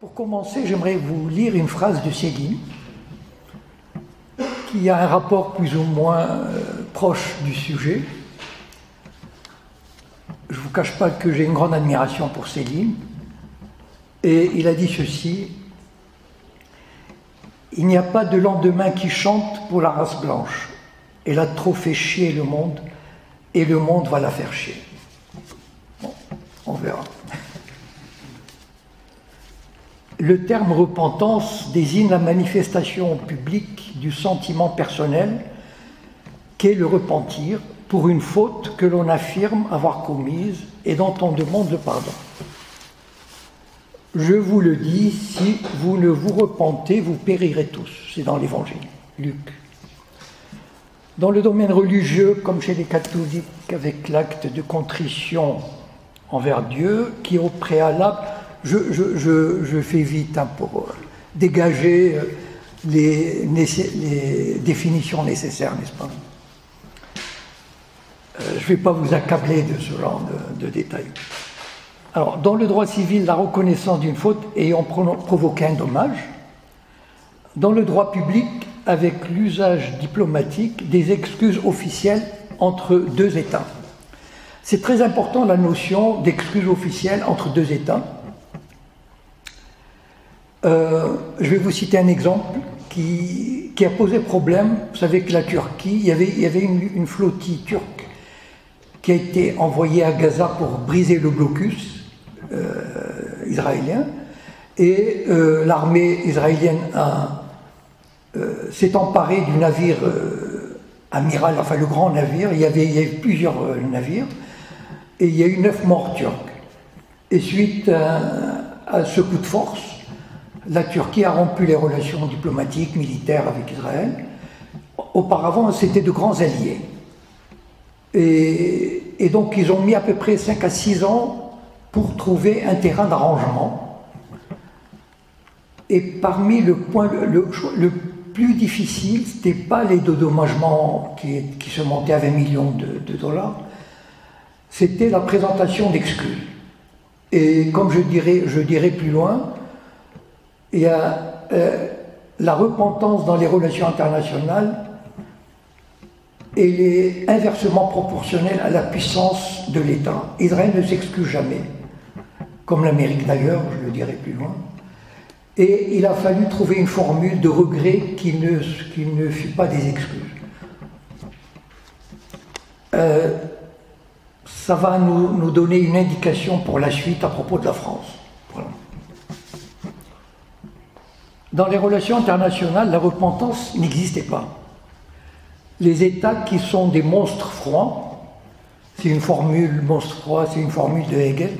Pour commencer, j'aimerais vous lire une phrase de Céline qui a un rapport plus ou moins proche du sujet. Je ne vous cache pas que j'ai une grande admiration pour Céline. Et il a dit ceci: « Il n'y a pas de lendemain qui chante pour la race blanche. Elle a trop fait chier le monde, et le monde va la faire chier. » Bon, on verra. Le terme repentance désigne la manifestation publique du sentiment personnel qu'est le repentir pour une faute que l'on affirme avoir commise et dont on demande le pardon. Je vous le dis, si vous ne vous repentez, vous périrez tous. C'est dans l'Évangile, Luc. Dans le domaine religieux, comme chez les catholiques, avec l'acte de contrition envers Dieu, qui est au préalable, je fais vite pour dégager les définitions nécessaires, n'est-ce pas? Je ne vais pas vous accabler de ce genre de détails. Alors, dans le droit civil, la reconnaissance d'une faute ayant provoqué un dommage. Dans le droit public, avec l'usage diplomatique des excuses officielles entre deux États. C'est très important, la notion d'excuse officielle entre deux États. Je vais vous citer un exemple qui a posé problème. Vous savez que la Turquie, il y avait une flottille turque qui a été envoyée à Gaza pour briser le blocus israélien, et l'armée israélienne s'est emparée du navire amiral, enfin le grand navire. Il y avait plusieurs navires, et il y a eu 9 morts turcs. Et suite à ce coup de force, la Turquie a rompu les relations diplomatiques, militaires avec Israël. Auparavant, c'était de grands alliés. Et donc, ils ont mis à peu près 5 à 6 ans pour trouver un terrain d'arrangement. Et parmi le plus difficile, ce n'était pas les dédommagements qui se montaient à 20 millions de dollars, c'était la présentation d'excuses. Et comme je dirais plus loin, il y a la repentance dans les relations internationales, elle est inversement proportionnelle à la puissance de l'État. Israël ne s'excuse jamais, comme l'Amérique d'ailleurs, je le dirai plus loin. Et il a fallu trouver une formule de regret qui ne fut pas des excuses. Ça va nous donner une indication pour la suite à propos de la France. Voilà. Dans les relations internationales, la repentance n'existait pas. Les États qui sont des monstres froids, c'est une formule monstre froid, c'est une formule de Hegel,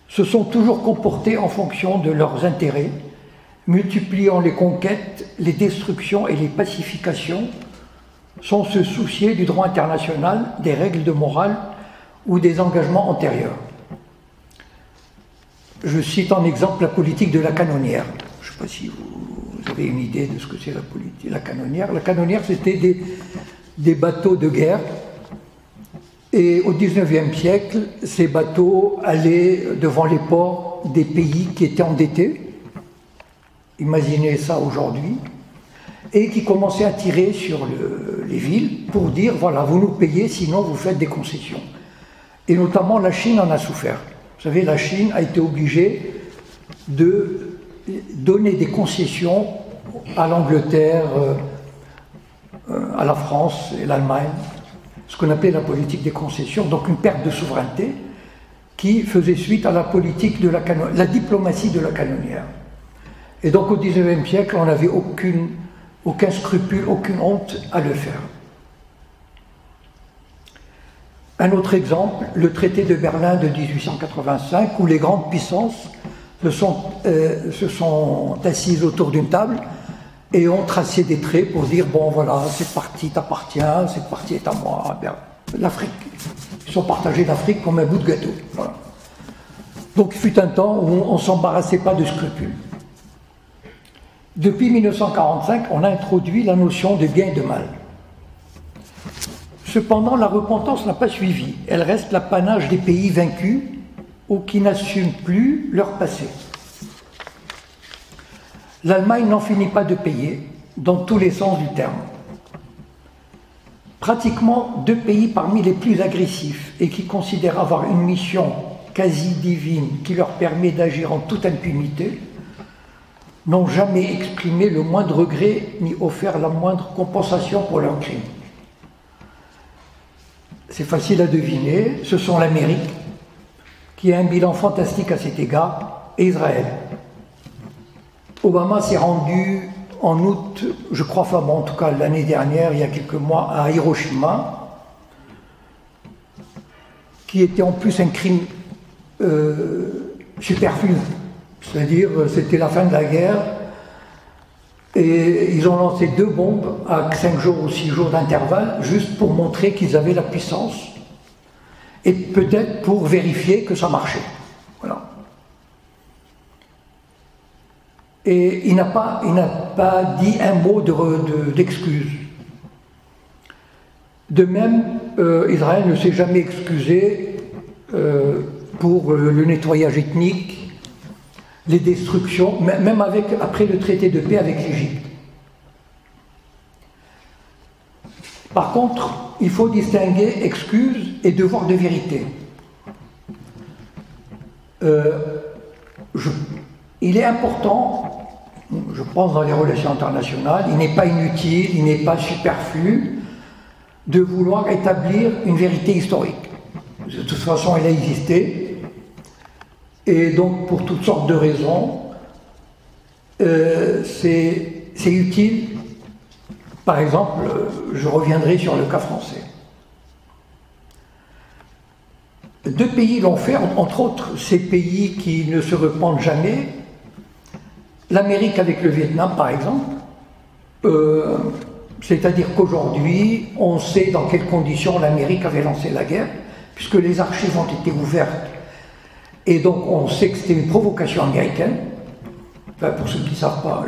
se sont toujours comportés en fonction de leurs intérêts, multipliant les conquêtes, les destructions et les pacifications, sans se soucier du droit international, des règles de morale ou des engagements antérieurs. Je cite en exemple la politique de la canonnière. Je ne sais pas si vous avez une idée de ce que c'est la politique, la canonnière. La canonnière, c'était des bateaux de guerre. Et au XIXe siècle, ces bateaux allaient devant les ports des pays qui étaient endettés. Imaginez ça aujourd'hui. Et qui commençaient à tirer sur les villes pour dire, voilà, vous nous payez, sinon vous faites des concessions. Et notamment, la Chine en a souffert. Vous savez, la Chine a été obligée de donner des concessions à l'Angleterre, à la France et l'Allemagne, ce qu'on appelait la politique des concessions, donc une perte de souveraineté qui faisait suite à la politique de la diplomatie de la canonnière. Et donc au XIXe siècle, on n'avait aucun scrupule, aucune honte à le faire. Un autre exemple, le traité de Berlin de 1885, où les grandes puissances se sont assises autour d'une table et ont tracé des traits pour dire, bon voilà, cette partie t'appartient, cette partie est à moi. Bien, l'Afrique, ils sont partagés l'Afrique comme un bout de gâteau. Voilà. Donc il fut un temps où on ne s'embarrassait pas de scrupules. Depuis 1945, on a introduit la notion de bien et de mal. Cependant, la repentance n'a pas suivi. Elle reste l'apanage des pays vaincus ou qui n'assument plus leur passé. l'Allemagne n'en finit pas de payer, dans tous les sens du terme. Pratiquement 2 pays parmi les plus agressifs et qui considèrent avoir une mission quasi divine qui leur permet d'agir en toute impunité, n'ont jamais exprimé le moindre regret ni offert la moindre compensation pour leurs crimes. C'est facile à deviner, ce sont l'Amérique, qui a un bilan fantastique à cet égard, et Israël. Obama s'est rendu en août, je crois, enfin bon, en tout cas l'année dernière, il y a quelques mois, à Hiroshima, qui était en plus un crime superflu. C'est-à-dire, c'était la fin de la guerre, et ils ont lancé 2 bombes à 5 jours ou 6 jours d'intervalle, juste pour montrer qu'ils avaient la puissance, et peut-être pour vérifier que ça marchait. Voilà. Et il n'a pas dit un mot d'excuse. De même, Israël ne s'est jamais excusé pour le nettoyage ethnique, les destructions, même après le traité de paix avec l'Égypte. Par contre, il faut distinguer excuse et devoir de vérité. Il est important, je pense dans les relations internationales, il n'est pas inutile, il n'est pas superflu de vouloir établir une vérité historique. De toute façon, elle a existé. Et donc, pour toutes sortes de raisons, c'est utile. Par exemple, je reviendrai sur le cas français. 2 pays l'ont fait, entre autres, ces pays qui ne se repentent jamais. L'Amérique avec le Vietnam, par exemple. C'est-à-dire qu'aujourd'hui, on sait dans quelles conditions l'Amérique avait lancé la guerre, puisque les archives ont été ouvertes. Et donc on sait que c'était une provocation américaine. Enfin, pour ceux qui ne savent pas,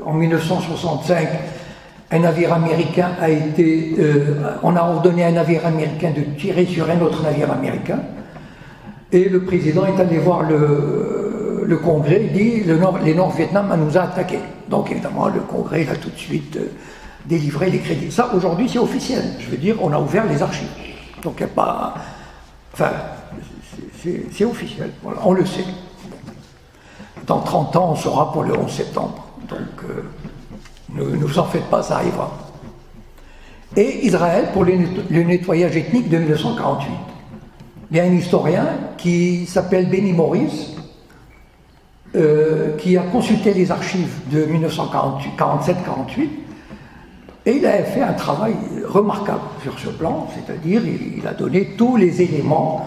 en 1965, un navire américain a été... on a ordonné à un navire américain de tirer sur un autre navire américain. Et le président est allé voir le Congrès, il dit les Nord-Vietnam nous a attaqués. Donc évidemment, le Congrès il a tout de suite délivré les crédits. Ça, aujourd'hui, c'est officiel. Je veux dire, on a ouvert les archives. Donc il n'y a pas... Enfin... C'est officiel, voilà, on le sait. Dans 30 ans, on saura pour le 11 septembre. Donc, ne vous en faites pas, ça arrivera. Et Israël, pour le nettoyage ethnique de 1948. Il y a un historien qui s'appelle Benny Morris, qui a consulté les archives de 1947-48, et il a fait un travail remarquable sur ce plan, c'est-à-dire il a donné tous les éléments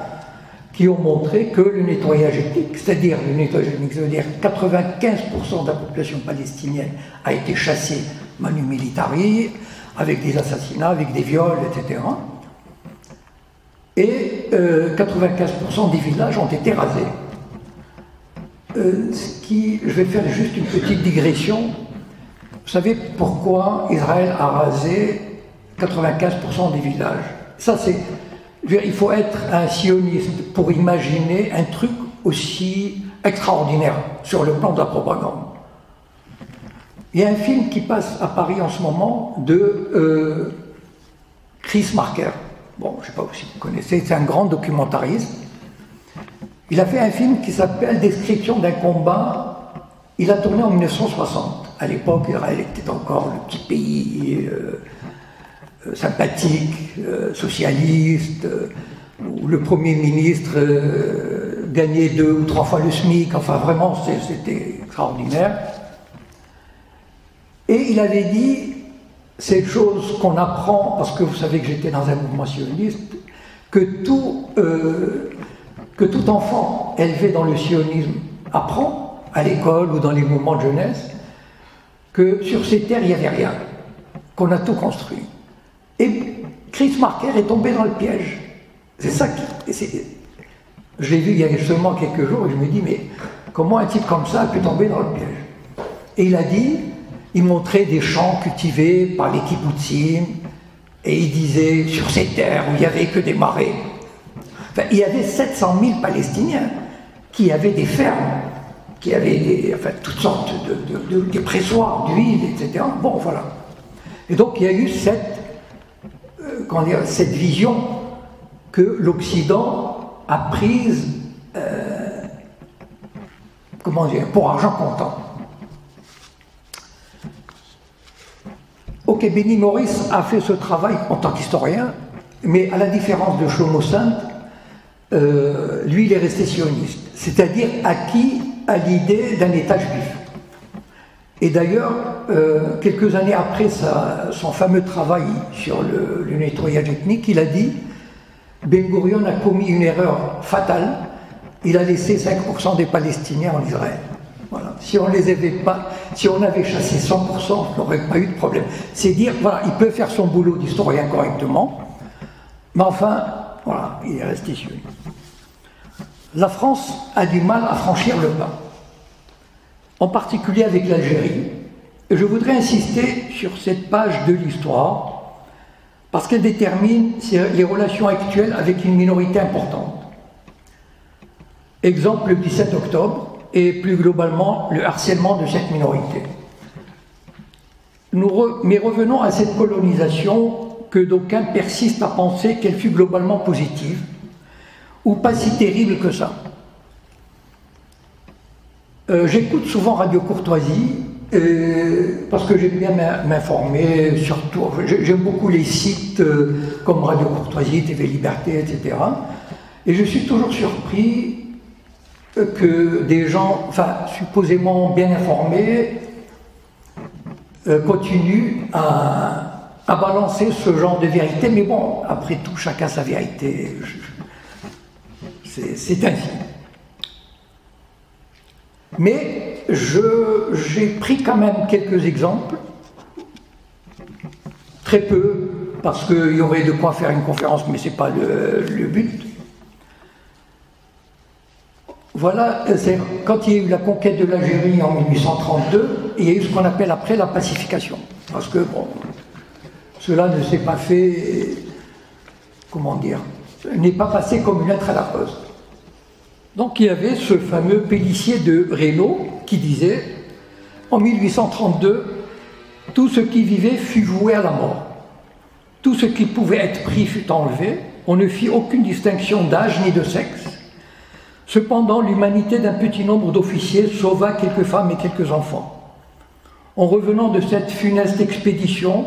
qui ont montré que le nettoyage ethnique, c'est-à-dire le nettoyage ethnique, ça veut dire 95% de la population palestinienne a été chassée manu militari, avec des assassinats, avec des viols, etc. Et 95% des villages ont été rasés. Je vais faire juste une petite digression. Vous savez pourquoi Israël a rasé 95% des villages? Ça, c'est... Il faut être un sioniste pour imaginer un truc aussi extraordinaire sur le plan de la propagande. Il y a un film qui passe à Paris en ce moment de Chris Marker. Bon, je ne sais pas si vous connaissez, c'est un grand documentariste. Il a fait un film qui s'appelle Description d'un combat. Il a tourné en 1960. À l'époque, Israël était encore le petit pays... sympathique, socialiste, où le Premier ministre gagnait 2 ou 3 fois le SMIC, enfin vraiment c'était extraordinaire. Et il avait dit cette chose qu'on apprend, parce que vous savez que j'étais dans un mouvement sioniste, que tout enfant élevé dans le sionisme apprend à l'école ou dans les mouvements de jeunesse que sur ces terres il n'y avait rien, qu'on a tout construit. Et Chris Marker est tombé dans le piège. C'est ça qui... Je l'ai vu il y a seulement quelques jours et je me dis, mais comment un type comme ça peut tomber dans le piège? Et il a dit, il montrait des champs cultivés par les kibbutzim et il disait, sur ces terres où il n'y avait que des marais. Enfin, il y avait 700 000 Palestiniens qui avaient des fermes. qui avait toutes sortes des pressoirs d'huile, etc. Bon, voilà. Et donc il y a eu cette vision que l'Occident a prise pour argent comptant. Ok, Benny Morris a fait ce travail en tant qu'historien, mais à la différence de Shlomo Sand, lui il est resté sioniste, c'est-à-dire acquis à l'idée d'un État juif. Et d'ailleurs, quelques années après son fameux travail sur le nettoyage ethnique, il a dit Ben Gurion a commis une erreur fatale, il a laissé 5% des Palestiniens en Israël. Voilà. Si on avait chassé 100%, on n'aurait pas eu de problème. C'est dire, voilà, il peut faire son boulot d'historien correctement, mais enfin, voilà, il est resté sioniste. La France a du mal à franchir le pas, en particulier avec l'Algérie. Et je voudrais insister sur cette page de l'histoire, parce qu'elle détermine les relations actuelles avec une minorité importante. Exemple, le 17 octobre, et plus globalement, le harcèlement de cette minorité. Mais revenons à cette colonisation que d'aucuns persistent à penser qu'elle fut globalement positive, ou pas si terrible que ça. J'écoute souvent Radio Courtoisie, parce que j'aime bien m'informer, surtout, j'aime beaucoup les sites comme Radio Courtoisie, TV Liberté, etc. Et je suis toujours surpris que des gens, supposément bien informés, continuent à balancer ce genre de vérité. Mais bon, après tout, chacun sa vérité. C'est ainsi. Mais j'ai pris quand même quelques exemples, très peu, parce qu'il y aurait de quoi faire une conférence, mais ce n'est pas le but. Voilà, quand il y a eu la conquête de l'Algérie en 1832, il y a eu ce qu'on appelle après la pacification. Parce que, bon, cela ne s'est pas fait, comment dire, n'est pas passé comme une lettre à la poste. Donc il y avait ce fameux Pélissier de Reynaud qui disait « En 1832, tout ce qui vivait fut voué à la mort. Tout ce qui pouvait être pris fut enlevé. On ne fit aucune distinction d'âge ni de sexe. Cependant, l'humanité d'un petit nombre d'officiers sauva quelques femmes et quelques enfants. En revenant de cette funeste expédition,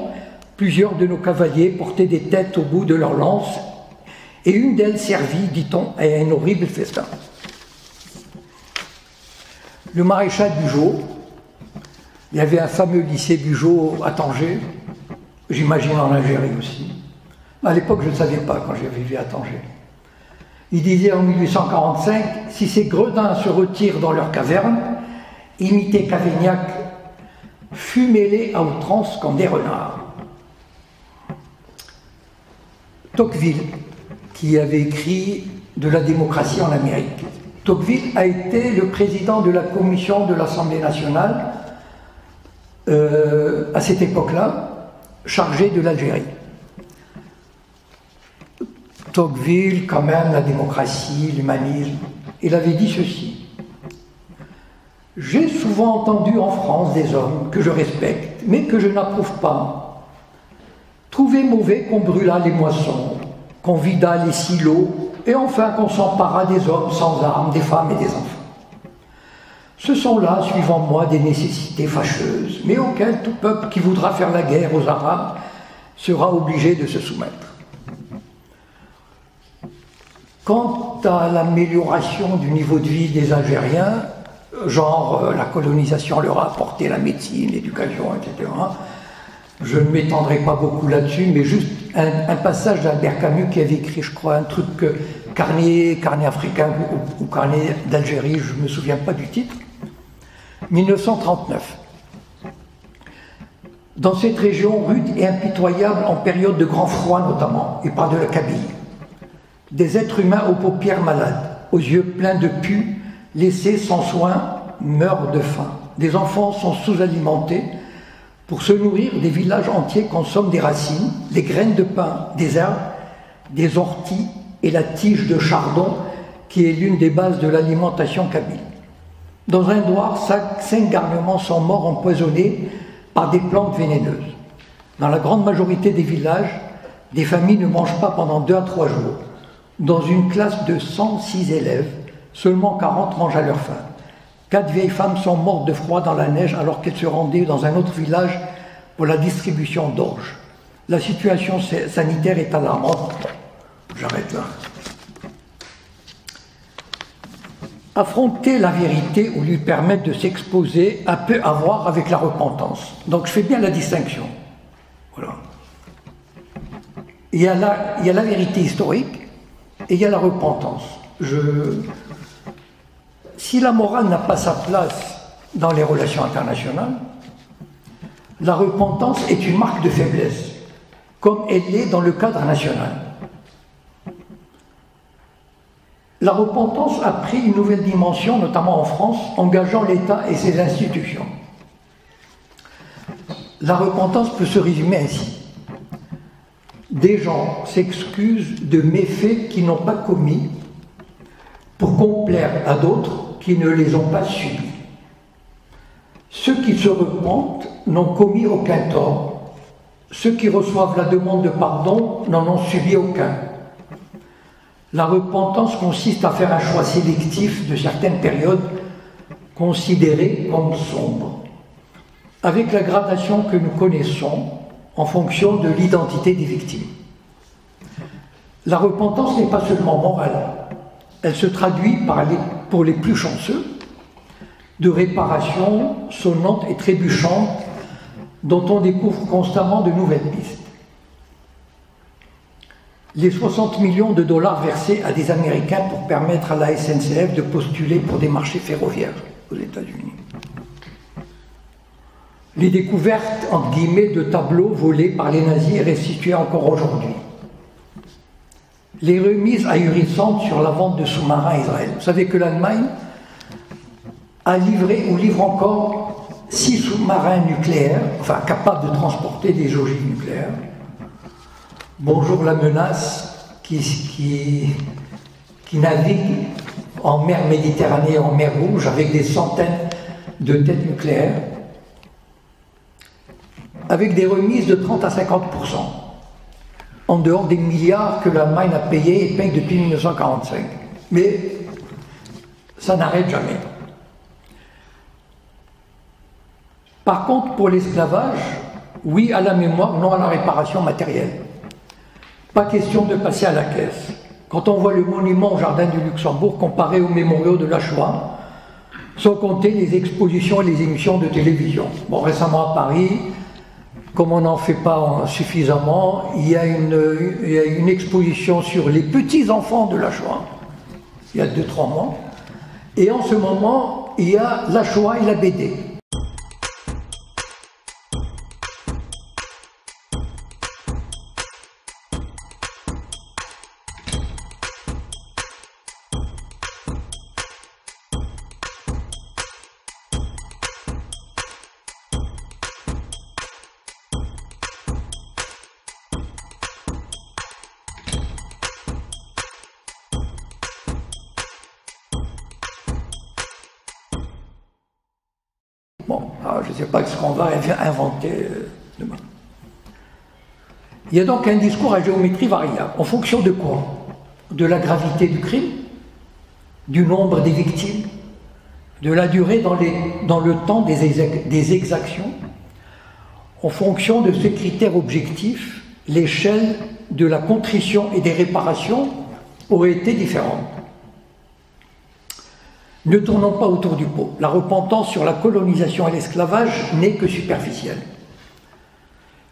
plusieurs de nos cavaliers portaient des têtes au bout de leurs lances, et une d'elles servit, dit-on, à un horrible festin. » Le maréchal Bugeaud, il y avait un fameux lycée Bugeaud à Tanger, j'imagine en Algérie aussi. À l'époque, je ne savais pas quand j'ai vécu à Tanger. Il disait en 1845, si ces gredins se retirent dans leur caverne, imités Cavaignac, fumez-les à outrance comme des renards. Tocqueville, qui avait écrit de la démocratie en Amérique. Tocqueville a été le président de la commission de l'Assemblée nationale à cette époque-là, chargé de l'Algérie. Tocqueville, quand même, la démocratie, l'humanisme, il avait dit ceci. « J'ai souvent entendu en France des hommes que je respecte, mais que je n'approuve pas, trouver mauvais qu'on brûlât les moissons, qu'on vidât les silos, et enfin qu'on s'emparât des hommes sans armes, des femmes et des enfants. Ce sont là, suivant moi, des nécessités fâcheuses, mais auxquelles tout peuple qui voudra faire la guerre aux Arabes sera obligé de se soumettre. Quant à l'amélioration du niveau de vie des Algériens, genre la colonisation leur a apporté la médecine, l'éducation, etc., je ne m'étendrai pas beaucoup là-dessus, mais juste un passage d'Albert Camus qui avait écrit, je crois, un truc carnet africain ou carnet d'Algérie, je ne me souviens pas du titre, 1939. Dans cette région rude et impitoyable, en période de grand froid notamment, il parle de la Kabylie, des êtres humains aux paupières malades, aux yeux pleins de pus, laissés sans soin, meurent de faim. Des enfants sont sous-alimentés. Pour se nourrir, des villages entiers consomment des racines, des graines de pain, des herbes, des orties et la tige de chardon, qui est l'une des bases de l'alimentation kabyle. Dans un Indre, 5 garnements sont morts empoisonnés par des plantes vénéneuses. Dans la grande majorité des villages, des familles ne mangent pas pendant 2 à 3 jours. Dans une classe de 106 élèves, seulement 40 mangent à leur faim. 4 vieilles femmes sont mortes de froid dans la neige alors qu'elles se rendaient dans un autre village pour la distribution d'orge. La situation sanitaire est alarmante. J'arrête là. Affronter la vérité ou lui permettre de s'exposer a peu à voir avec la repentance. Donc je fais bien la distinction. Voilà. Il y a la vérité historique et il y a la repentance. Si la morale n'a pas sa place dans les relations internationales, la repentance est une marque de faiblesse, comme elle l'est dans le cadre national. La repentance a pris une nouvelle dimension, notamment en France, engageant l'État et ses institutions. La repentance peut se résumer ainsi. Des gens s'excusent de méfaits qu'ils n'ont pas commis pour complaire à d'autres qui ne les ont pas subis. Ceux qui se repentent n'ont commis aucun tort. Ceux qui reçoivent la demande de pardon n'en ont subi aucun. La repentance consiste à faire un choix sélectif de certaines périodes considérées comme sombres, avec la gradation que nous connaissons en fonction de l'identité des victimes. La repentance n'est pas seulement morale, elle se traduit pour les plus chanceux de réparations sonnantes et trébuchantes dont on découvre constamment de nouvelles pistes. Les 60 millions de dollars versés à des Américains pour permettre à la SNCF de postuler pour des marchés ferroviaires aux États-Unis. Les découvertes, entre guillemets, de tableaux volés par les nazis et restitués encore aujourd'hui. Les remises ahurissantes sur la vente de sous-marins à Israël. Vous savez que l'Allemagne a livré ou livre encore 6 sous-marins nucléaires, enfin capables de transporter des ogives nucléaires. Bonjour la menace qui navigue en mer Méditerranée et en mer Rouge avec des centaines de têtes nucléaires, avec des remises de 30 à 50%, en dehors des milliards que l'Allemagne a payés et paye depuis 1945. Mais ça n'arrête jamais. Par contre, pour l'esclavage, oui à la mémoire, non à la réparation matérielle. Pas question de passer à la caisse. Quand on voit le monument au Jardin du Luxembourg comparé aux mémoriaux de la Shoah, sans compter les expositions et les émissions de télévision. Bon, récemment à Paris, comme on n'en fait pas suffisamment, il y a une exposition sur les petits-enfants de la Shoah, il y a 2-3 mois, et en ce moment, il y a la Shoah et la BD. Bon, je ne sais pas ce qu'on va inventer demain. Il y a donc un discours à géométrie variable. En fonction de quoi? De la gravité du crime, du nombre des victimes, de la durée dans le temps des exactions. En fonction de ces critères objectifs, l'échelle de la contrition et des réparations aurait été différente. Ne tournons pas autour du pot. La repentance sur la colonisation et l'esclavage n'est que superficielle.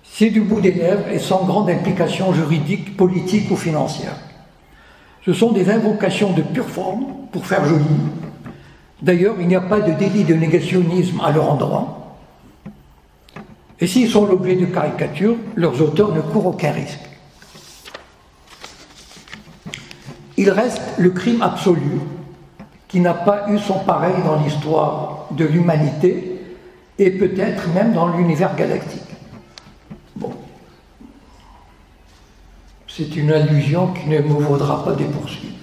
C'est du bout des lèvres et sans grande implication juridique, politique ou financière. Ce sont des invocations de pure forme pour faire joli. D'ailleurs, il n'y a pas de délit de négationnisme à leur endroit. Et s'ils sont l'objet de caricatures, leurs auteurs ne courent aucun risque. Il reste le crime absolu, qui n'a pas eu son pareil dans l'histoire de l'humanité et peut-être même dans l'univers galactique. Bon. C'est une allusion qui ne me vaudra pas des poursuites.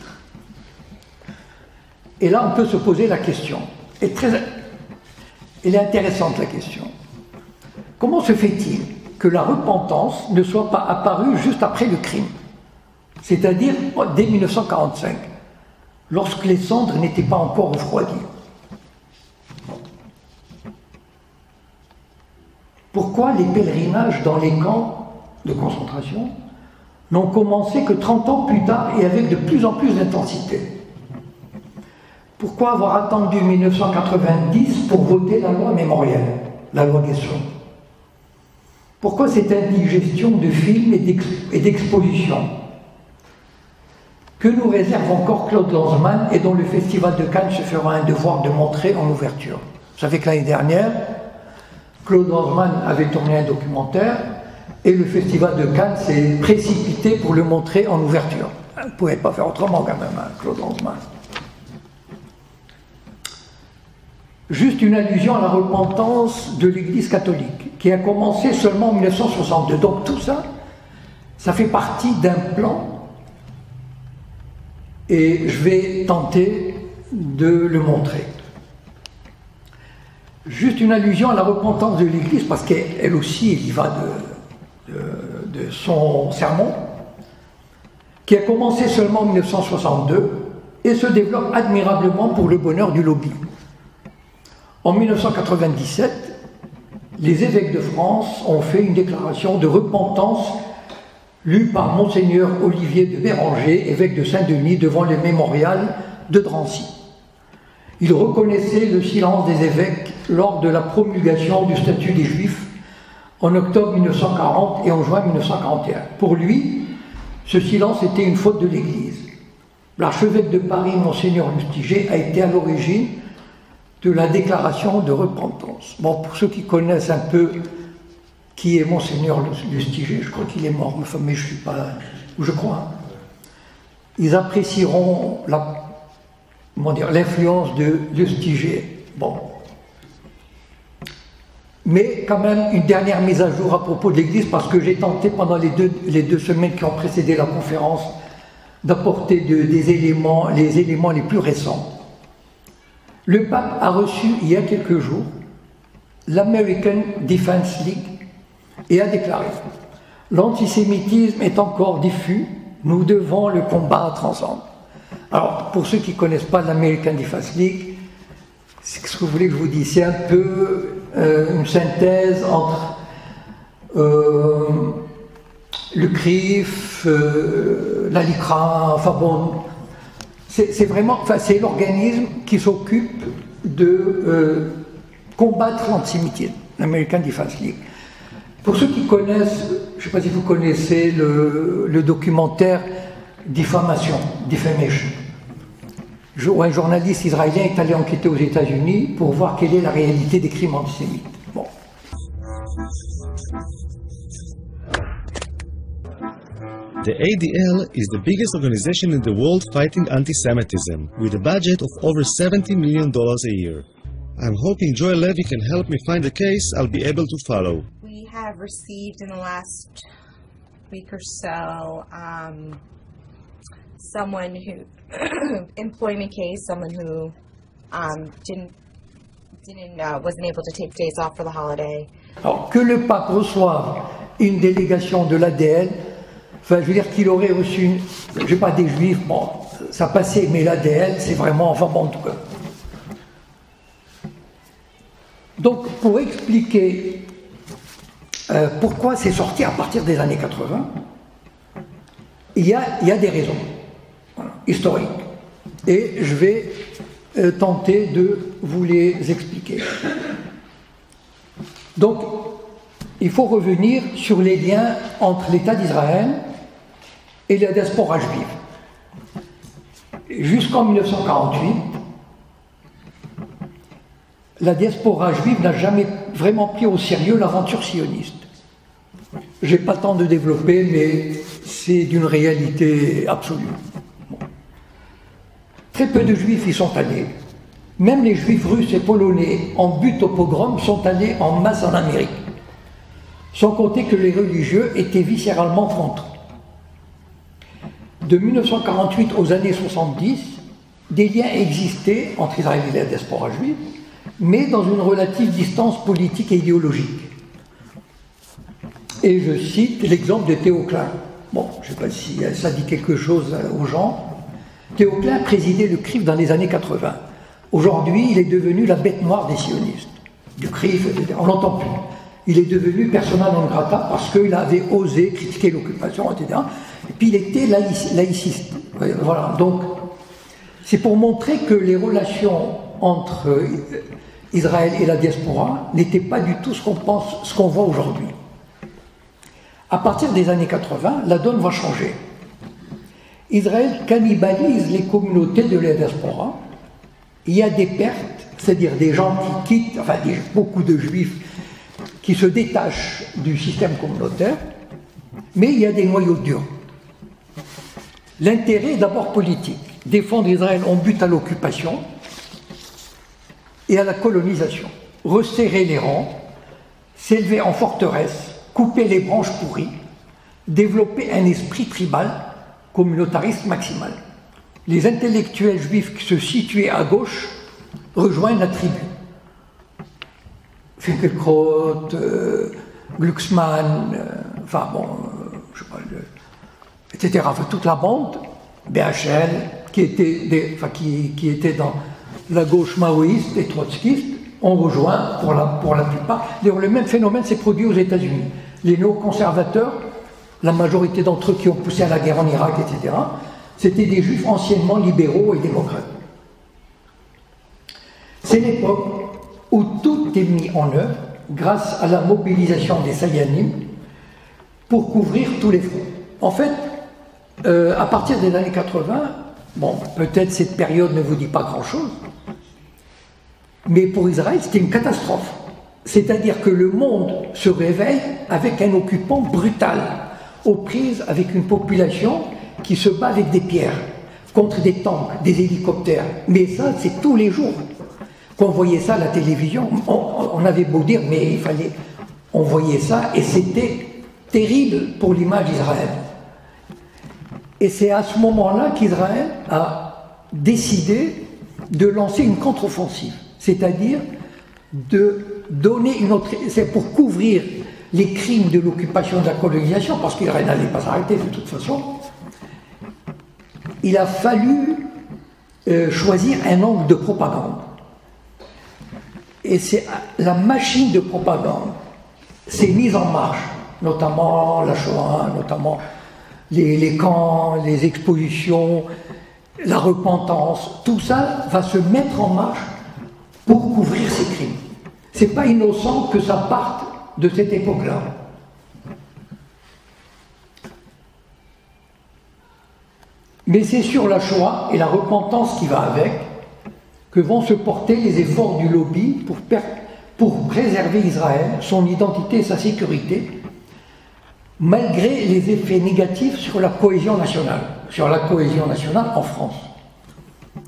Et là, on peut se poser la question, elle est intéressante la question. Comment se fait-il que la repentance ne soit pas apparue juste après le crime, c'est-à-dire dès 1945, lorsque les cendres n'étaient pas encore refroidies? Pourquoi les pèlerinages dans les camps de concentration n'ont commencé que 30 ans plus tard et avec de plus en plus d'intensité? Pourquoi avoir attendu 1990 pour voter la loi mémorielle, la loi Guesson? Pourquoi cette indigestion de films et d'expositions que nous réserve encore Claude Lanzmann et dont le Festival de Cannes se fera un devoir de montrer en ouverture? Vous savez que l'année dernière, Claude Lanzmann avait tourné un documentaire et le Festival de Cannes s'est précipité pour le montrer en ouverture. Vous ne pouvez pas faire autrement quand même, hein, Claude Lanzmann. Juste une allusion à la repentance de l'Église catholique, qui a commencé seulement en 1962. Donc tout ça, ça fait partie d'un plan, et je vais tenter de le montrer. Juste une allusion à la repentance de l'Église, parce qu'elle aussi, elle y va de son sermon, qui a commencé seulement en 1962 et se développe admirablement pour le bonheur du lobby. En 1997, les évêques de France ont fait une déclaration de repentance lue par Monseigneur Olivier de Béranger, évêque de Saint-Denis, devant le mémorial de Drancy. Il reconnaissait le silence des évêques lors de la promulgation du statut des Juifs en octobre 1940 et en juin 1941. Pour lui, ce silence était une faute de l'Église. L'archevêque de Paris, Monseigneur Lustiger, a été à l'origine de la déclaration de repentance. Bon, pour ceux qui connaissent un peu qui est Monseigneur Lustiger, je crois qu'il est mort, mais je ne suis pas... je crois. Ils apprécieront l'influence de Lustiger. Bon. Mais quand même, une dernière mise à jour à propos de l'Église, parce que j'ai tenté pendant les deux semaines qui ont précédé la conférence d'apporter les éléments les plus récents. Le pape a reçu il y a quelques jours l'American Defense League et a déclaré « L'antisémitisme est encore diffus, nous devons le combattre ensemble ». Alors, pour ceux qui ne connaissent pas l'American Defense League, c'est ce que vous voulez que je vous dise, c'est un peu une synthèse entre le CRIF, la LICRA, enfin bon, c'est vraiment, enfin c'est l'organisme qui s'occupe de combattre l'antisémitisme, l'American Defense League. Pour ceux qui connaissent, je ne sais pas si vous connaissez le documentaire Defamation, un journaliste israélien est allé enquêter aux États-Unis pour voir quelle est la réalité des crimes antisémites. Bon. The ADL is the biggest organization in the world fighting anti-Semitism, with a budget of over $70 million a year. I'm hoping Joy Levy can help me find a case I'll be able to follow. We have received in the last week or so someone who, employment case, someone who wasn't able to take days off for the holiday. Alors, que le pape reçoive une délégation de l'ADL, enfin, je veux dire qu'il aurait reçu, je ne sais pas, des juifs, bon, ça passait, mais l'ADL, c'est vraiment, enfin bon, en tout cas. Donc, pour expliquer pourquoi c'est sorti à partir des années 80, il y a des raisons historiques. Et je vais tenter de vous les expliquer. Donc, il faut revenir sur les liens entre l'État d'Israël et la diaspora juive. Jusqu'en 1948, la diaspora juive n'a jamais vraiment pris au sérieux l'aventure sioniste. Je n'ai pas le temps de développer, mais c'est d'une réalité absolue. Bon. Très peu de juifs y sont allés. Même les juifs russes et polonais en but au pogrom sont allés en masse en Amérique. Sans compter que les religieux étaient viscéralement contre. De 1948 aux années 70, des liens existaient entre Israël et la diaspora juive, mais dans une relative distance politique et idéologique. Et je cite l'exemple de Théo Klein. Bon, je ne sais pas si ça dit quelque chose aux gens. Théo Klein présidait le CRIF dans les années 80. Aujourd'hui, il est devenu la bête noire des sionistes. Du CRIF, on l'entend plus. Il est devenu persona non grata parce qu'il avait osé critiquer l'occupation, etc. Et puis il était laïciste. Voilà. Donc, c'est pour montrer que les relations entre Israël et la diaspora n'étaient pas du tout ce qu'on pense, ce qu'on voit aujourd'hui. À partir des années 80, la donne va changer. Israël cannibalise les communautés de la diaspora. Il y a des pertes, c'est-à-dire des gens qui quittent, enfin beaucoup de juifs qui se détachent du système communautaire, mais il y a des noyaux durs. L'intérêt est d'abord politique, défendre Israël en but à l'occupation et à la colonisation, resserrer les rangs, s'élever en forteresse, couper les branches pourries, développer un esprit tribal, communautariste maximal. Les intellectuels juifs qui se situaient à gauche rejoignent la tribu. Finkielkraut, Glucksmann, enfin bon, je sais pas, etc. Enfin, toute la bande, BHL, qui était dans la gauche maoïste et trotskiste, ont rejoint pour la plupart. D'ailleurs, le même phénomène s'est produit aux États-Unis. Les néoconservateurs, la majorité d'entre eux qui ont poussé à la guerre en Irak, etc., c'était des juifs anciennement libéraux et démocrates. C'est l'époque où tout est mis en œuvre grâce à la mobilisation des Sayanim pour couvrir tous les fronts. En fait, à partir des années 80, bon, peut-être cette période ne vous dit pas grand-chose, mais pour Israël, c'était une catastrophe. C'est-à-dire que le monde se réveille avec un occupant brutal, aux prises avec une population qui se bat avec des pierres, contre des tanks, des hélicoptères. Mais ça, c'est tous les jours qu'on voyait ça à la télévision. On avait beau dire, mais il fallait... On voyait ça, et c'était terrible pour l'image d'Israël. Et c'est à ce moment-là qu'Israël a décidé de lancer une contre-offensive, c'est-à-dire de donner une autre... C'est pour couvrir les crimes de l'occupation de la colonisation, parce qu'Israël n'allait pas s'arrêter de toute façon. Il a fallu choisir un angle de propagande. Et c'est la machine de propagande s'est mise en marche, notamment la Shoah, notamment les camps, les expositions, la repentance. Tout ça va se mettre en marche pour couvrir ces crimes. C'est pas innocent que ça parte de cette époque-là. Mais c'est sur la Shoah et la repentance qui va avec que vont se porter les efforts du lobby pour préserver Israël, son identité et sa sécurité, malgré les effets négatifs sur la cohésion nationale en France.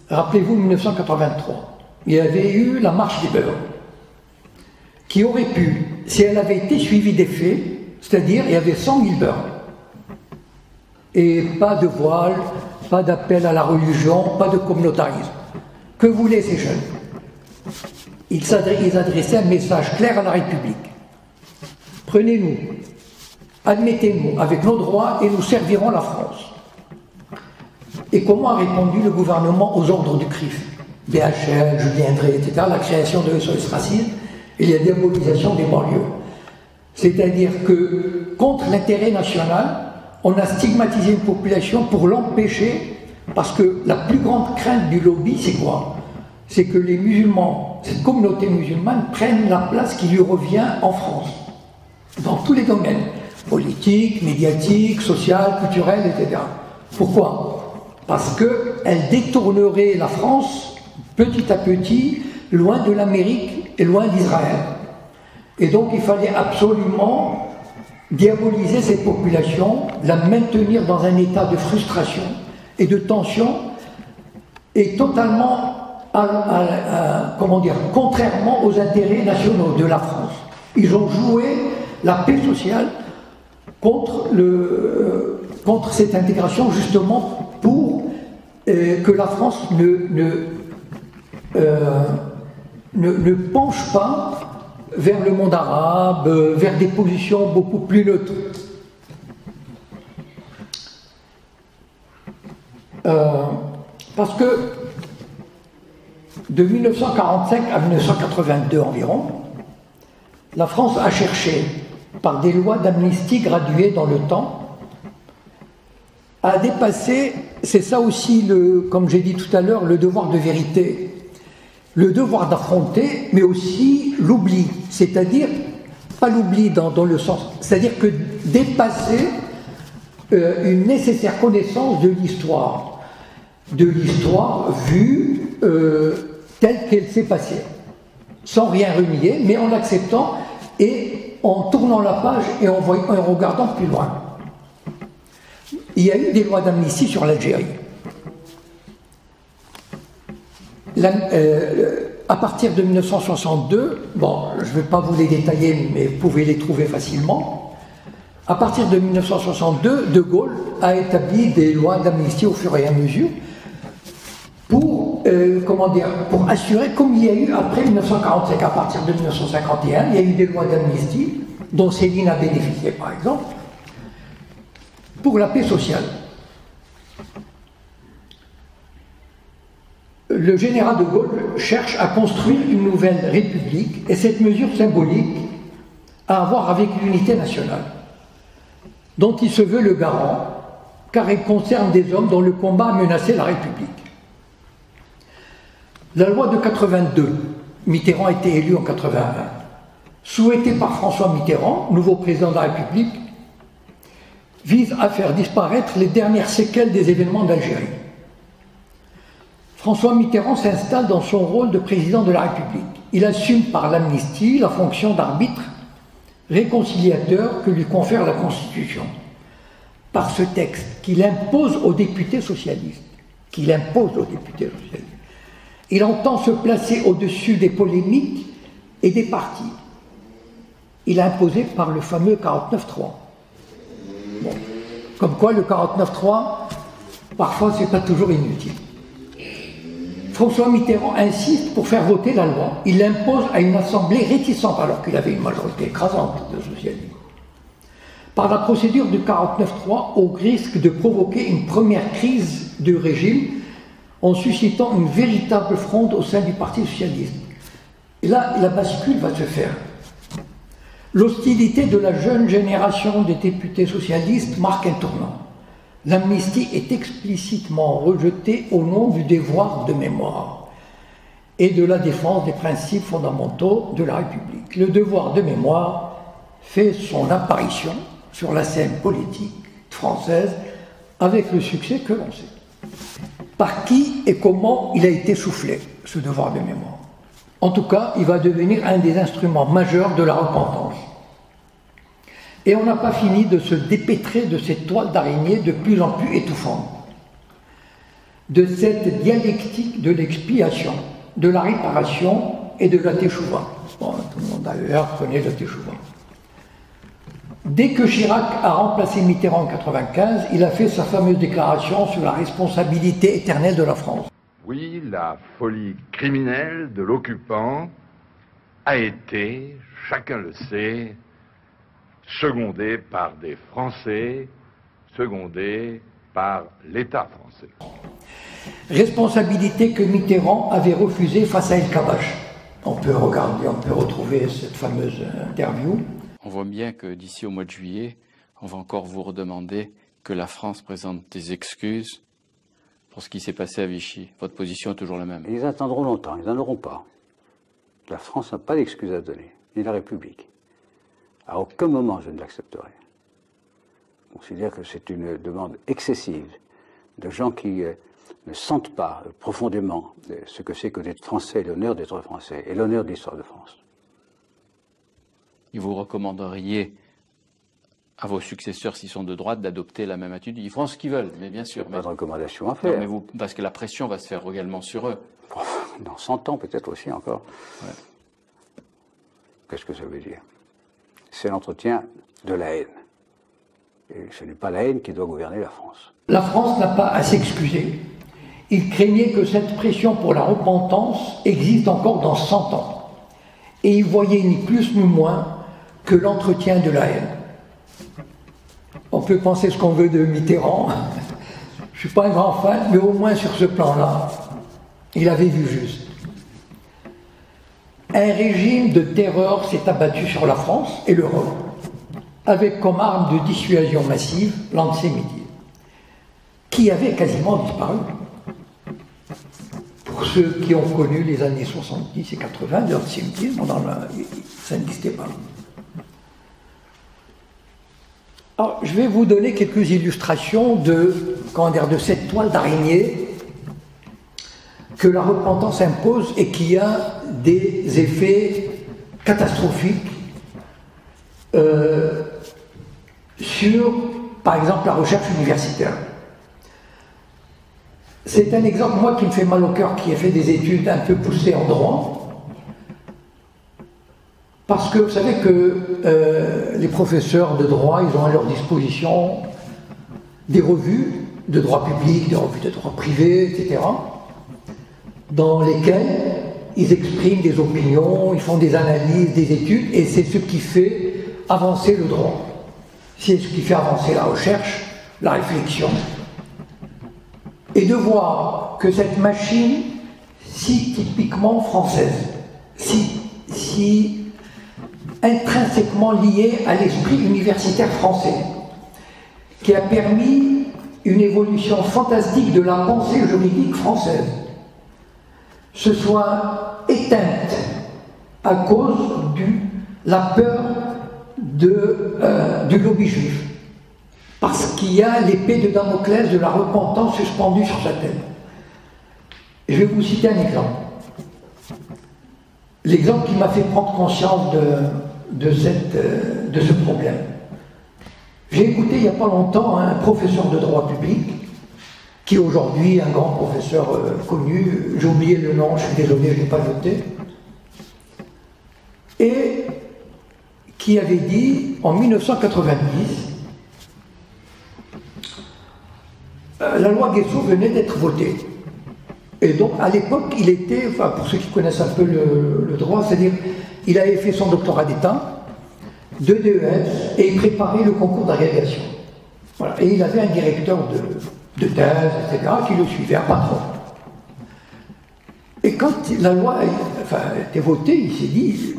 Rappelez-vous 1983, il y avait eu la marche des beurs, qui aurait pu, si elle avait été suivie des faits, c'est-à-dire il y avait 100 000 beurs, et pas de voile, pas d'appel à la religion, pas de communautarisme. Que voulaient ces jeunes? Ils adressaient un message clair à la République. Prenez-nous, admettez-nous avec nos droits et nous servirons la France. Et comment a répondu le gouvernement aux ordres du CRIF? BHL, Julien Drey, etc., la création de SOS Racisme et la diabolisation des banlieues. C'est-à-dire que, contre l'intérêt national, on a stigmatisé une population pour l'empêcher, parce que la plus grande crainte du lobby, c'est quoi? C'est que les musulmans, cette communauté musulmane, prenne la place qui lui revient en France, dans tous les domaines, politiques, médiatiques, social, culturels, etc. Pourquoi? Parce qu'elle détournerait la France, petit à petit, loin de l'Amérique et loin d'Israël. Et donc il fallait absolument diaboliser cette population, la maintenir dans un état de frustration et de tension, et totalement, comment dire, contrairement aux intérêts nationaux de la France. Ils ont joué la paix sociale contre cette intégration, justement pour que la France ne penche pas vers le monde arabe, vers des positions beaucoup plus neutres. Parce que de 1945 à 1982 environ, la France a cherché, par des lois d'amnistie graduées dans le temps, à dépasser, c'est ça aussi, comme j'ai dit tout à l'heure, le devoir de vérité, le devoir d'affronter, mais aussi l'oubli, c'est-à-dire, pas l'oubli dans le sens, c'est-à-dire que dépasser une nécessaire connaissance de l'histoire vue telle qu'elle s'est passée, sans rien renier, mais en acceptant et en tournant la page et en regardant plus loin. Il y a eu des lois d'amnistie sur l'Algérie. À partir de 1962, bon, je ne vais pas vous les détailler, mais vous pouvez les trouver facilement. À partir de 1962, De Gaulle a établi des lois d'amnistie au fur et à mesure pour assurer, comme il y a eu après 1945, à partir de 1951, il y a eu des lois d'amnistie, dont Céline a bénéficié par exemple, pour la paix sociale. Le général de Gaulle cherche à construire une nouvelle république, et cette mesure symbolique a à voir avec l'unité nationale, dont il se veut le garant, car elle concerne des hommes dont le combat a menacé la République. La loi de 82, Mitterrand a été élu en 81, souhaitée par François Mitterrand, nouveau président de la République, vise à faire disparaître les dernières séquelles des événements d'Algérie. François Mitterrand s'installe dans son rôle de président de la République. Il assume par l'amnistie la fonction d'arbitre réconciliateur que lui confère la Constitution. Par ce texte qu'il impose aux députés socialistes, il entend se placer au-dessus des polémiques et des partis. Il a imposé par le fameux 49.3. Bon. Comme quoi le 49.3, parfois c'est pas toujours inutile. François Mitterrand insiste pour faire voter la loi. Il l'impose à une assemblée réticente alors qu'il avait une majorité écrasante de socialistes. Par la procédure du 49.3, au risque de provoquer une première crise du régime en suscitant une véritable fronde au sein du Parti socialiste. Et là, la bascule va se faire. L'hostilité de la jeune génération des députés socialistes marque un tournant. L'amnistie est explicitement rejetée au nom du devoir de mémoire et de la défense des principes fondamentaux de la République. Le devoir de mémoire fait son apparition sur la scène politique française avec le succès que l'on sait. Par qui et comment il a été soufflé, ce devoir de mémoire? En tout cas, il va devenir un des instruments majeurs de la repentance. Et on n'a pas fini de se dépêtrer de cette toile d'araignée de plus en plus étouffante, de cette dialectique de l'expiation, de la réparation et de la teshuva. Bon, tout le monde d'ailleurs connaît la teshuva. Dès que Chirac a remplacé Mitterrand en 1995, il a fait sa fameuse déclaration sur la responsabilité éternelle de la France. Oui, la folie criminelle de l'occupant a été, chacun le sait, secondée par des Français, secondée par l'État français. Responsabilité que Mitterrand avait refusée face à El Kabbach. On peut regarder, on peut retrouver cette fameuse interview. On voit bien que d'ici au mois de juillet, on va encore vous redemander que la France présente des excuses pour ce qui s'est passé à Vichy. Votre position est toujours la même. Ils attendront longtemps, ils n'en auront pas. La France n'a pas d'excuses à donner, ni la République. À aucun moment je ne l'accepterai. Je considère que c'est une demande excessive de gens qui ne sentent pas profondément ce que c'est que d'être français, l'honneur d'être français et l'honneur de l'histoire de France. Et vous recommanderiez à vos successeurs, s'ils sont de droite, d'adopter la même attitude? Ils feront ce qu'ils veulent, mais bien sûr. Pas de recommandation à faire. Non, mais vous, parce que la pression va se faire également sur eux. Dans 100 ans, peut-être aussi encore. Ouais. Qu'est-ce que ça veut dire? C'est l'entretien de la haine. Et ce n'est pas la haine qui doit gouverner la France. La France n'a pas à s'excuser. Il craignait que cette pression pour la repentance existe encore dans 100 ans. Et il voyait ni plus ni moins que l'entretien de la haine. On peut penser ce qu'on veut de Mitterrand. Je ne suis pas un grand fan, mais au moins sur ce plan-là, il avait vu juste. Un régime de terreur s'est abattu sur la France et l'Europe, avec comme arme de dissuasion massive l'antisémitisme, qui avait quasiment disparu. Pour ceux qui ont connu les années 70 et 80, l'antisémitisme, ça n'existait pas. Alors, je vais vous donner quelques illustrations de cette toile d'araignée que la repentance impose et qui a des effets catastrophiques sur, par exemple, la recherche universitaire. C'est un exemple, moi, qui me fait mal au cœur, qui ai fait des études un peu poussées en droit, parce que vous savez que les professeurs de droit, ils ont à leur disposition des revues de droit public, des revues de droit privé, etc., dans lesquelles ils expriment des opinions, ils font des analyses, des études, et c'est ce qui fait avancer le droit. C'est ce qui fait avancer la recherche, la réflexion. Et de voir que cette machine, si typiquement française, si intrinsèquement liée à l'esprit universitaire français, qui a permis une évolution fantastique de la pensée juridique française, se soit éteinte à cause de la peur du lobby juif. Parce qu'il y a l'épée de Damoclès de la repentance suspendue sur sa tête. Je vais vous citer un exemple. L'exemple qui m'a fait prendre conscience de ce problème. J'ai écouté il n'y a pas longtemps un professeur de droit public, qui est aujourd'hui un grand professeur connu, j'ai oublié le nom, je suis désolé, je ne l'ai pas noté, et qui avait dit en 1990, la loi Guessot venait d'être votée. Et donc, à l'époque, il était, enfin, pour ceux qui connaissent un peu le droit, c'est-à-dire, il avait fait son doctorat d'État, de DES, et il préparait le concours d'agrégation. Voilà. Et il avait un directeur de thèse, etc., qui le suivait, un patron. Et quand la loi a été votée, il s'est dit,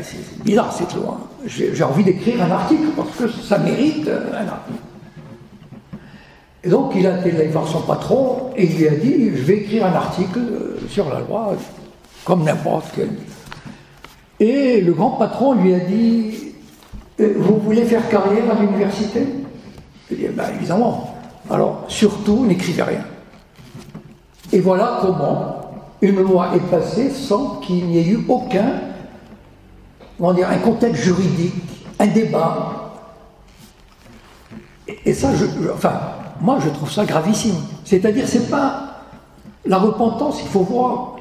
c'est bizarre cette loi, j'ai envie d'écrire un article, parce que ça mérite un article. Et donc il a été allé voir son patron et il lui a dit, je vais écrire un article sur la loi, comme n'importe quel. Et le grand patron lui a dit, vous voulez faire carrière à l'université? Il dit, ben évidemment. Alors surtout, n'écrivez rien. Et voilà comment une loi est passée sans qu'il n'y ait eu aucun, comment dire, un contexte juridique, un débat. Et ça, moi, je trouve ça gravissime. C'est-à-dire, c'est pas la repentance, il faut voir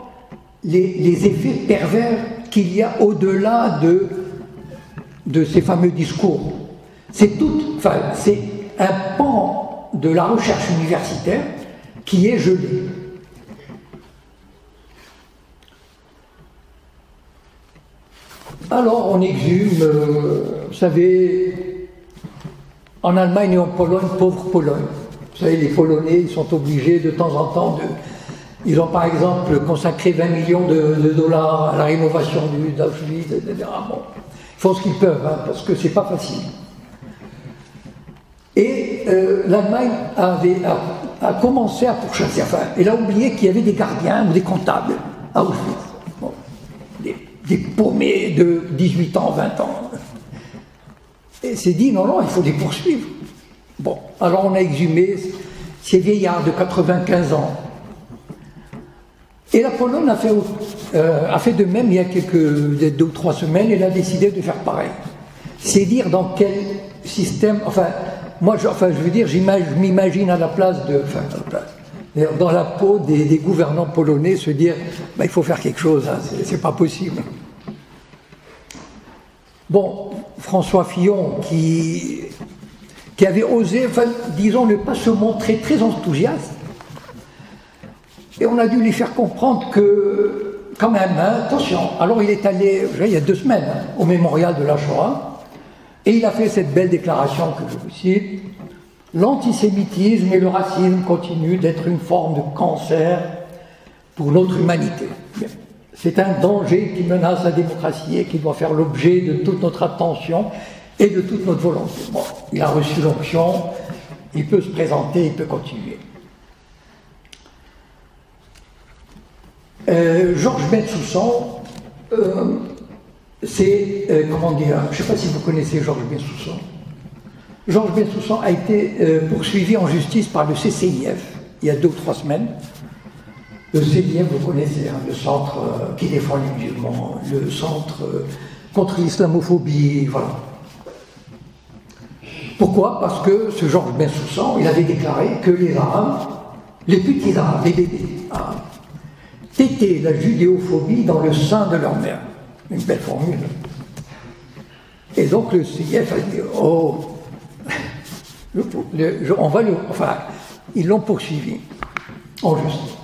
les effets pervers qu'il y a au-delà de ces fameux discours. C'est un pan de la recherche universitaire qui est gelé. Alors, on exhume, vous savez, en Allemagne et en Pologne, pauvre Pologne. Vous savez, les Polonais, ils sont obligés de temps en temps ils ont par exemple consacré 20 millions de dollars à la rénovation d'Auschwitz, etc. Bon, ils font ce qu'ils peuvent, hein, parce que c'est pas facile. Et l'Allemagne a commencé à pourchasser, enfin, elle a oublié qu'il y avait des gardiens ou des comptables à Auschwitz. Bon, des paumés de 18 ans, 20 ans. Et s'est dit, non, il faut les poursuivre. Bon, alors on a exhumé ces vieillards de 95 ans. Et la Pologne a fait de même il y a 2 ou 3 semaines, elle a décidé de faire pareil. C'est dire dans quel système, je veux dire, je m'imagine à la place dans la peau des gouvernants polonais se dire, il faut faire quelque chose, hein, c'est pas possible. Bon, François Fillon, qui avait osé, disons, ne pas se montrer très enthousiaste, Et on a dû lui faire comprendre que, quand même, hein, attention. Alors il est allé, il y a 2 semaines, au mémorial de la Shoah, et il a fait cette belle déclaration que je vous cite. L'antisémitisme et le racisme continuent d'être une forme de cancer pour notre humanité. C'est un danger qui menace la démocratie et qui doit faire l'objet de toute notre attention et de toute notre volonté. Bon, il a reçu l'onction, il peut se présenter, il peut continuer. Georges Bensoussan, c'est, comment dire, je ne sais pas si vous connaissez Georges Bensoussan. Georges Bensoussan a été poursuivi en justice par le CCIF il y a 2 ou 3 semaines. Le CCIF, vous connaissez, hein, le centre qui défend les musulmans, le centre contre l'islamophobie, voilà. Pourquoi? Parce que ce Georges Bensoussan, il avait déclaré que les Arabes, les petits Arabes, les bébés arabes, tétaient la judéophobie dans le sein de leur mère. Une belle formule. Et donc le CIF a dit, oh, enfin, ils l'ont poursuivi en justice.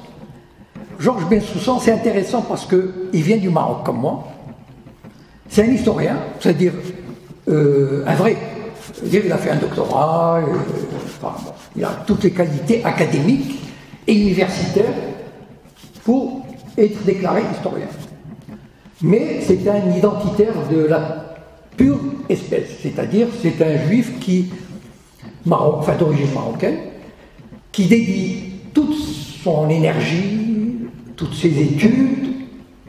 Georges Bensoussan, c'est intéressant parce qu'il vient du Maroc comme moi. C'est un historien, c'est-à-dire un vrai. C'est-à-dire il a fait un doctorat, enfin, bon, il a toutes les qualités académiques et universitaires pour être déclaré historien. Mais c'est un identitaire de la pure espèce, c'est-à-dire c'est un juif qui, enfin d'origine marocaine, qui dédie toute son énergie, toutes ses études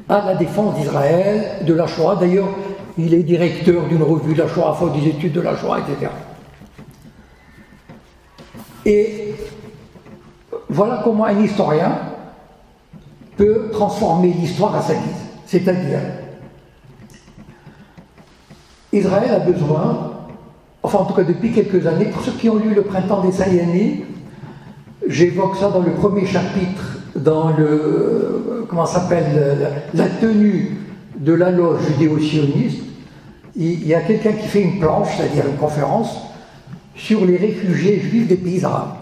à la défense d'Israël, de la Shoah. D'ailleurs, il est directeur d'une revue de la Shoah, faute des études de la Shoah, etc. Et voilà comment un historien peut transformer l'histoire à sa guise. C'est-à-dire, Israël a besoin, enfin en tout cas depuis quelques années, pour ceux qui ont lu Le Printemps des Saïanis, j'évoque ça dans le premier chapitre, dans le, comment ça s'appelle, la tenue de la loge judéo-sioniste. Il y a quelqu'un qui fait une planche, c'est-à-dire une conférence, sur les réfugiés juifs des pays arabes.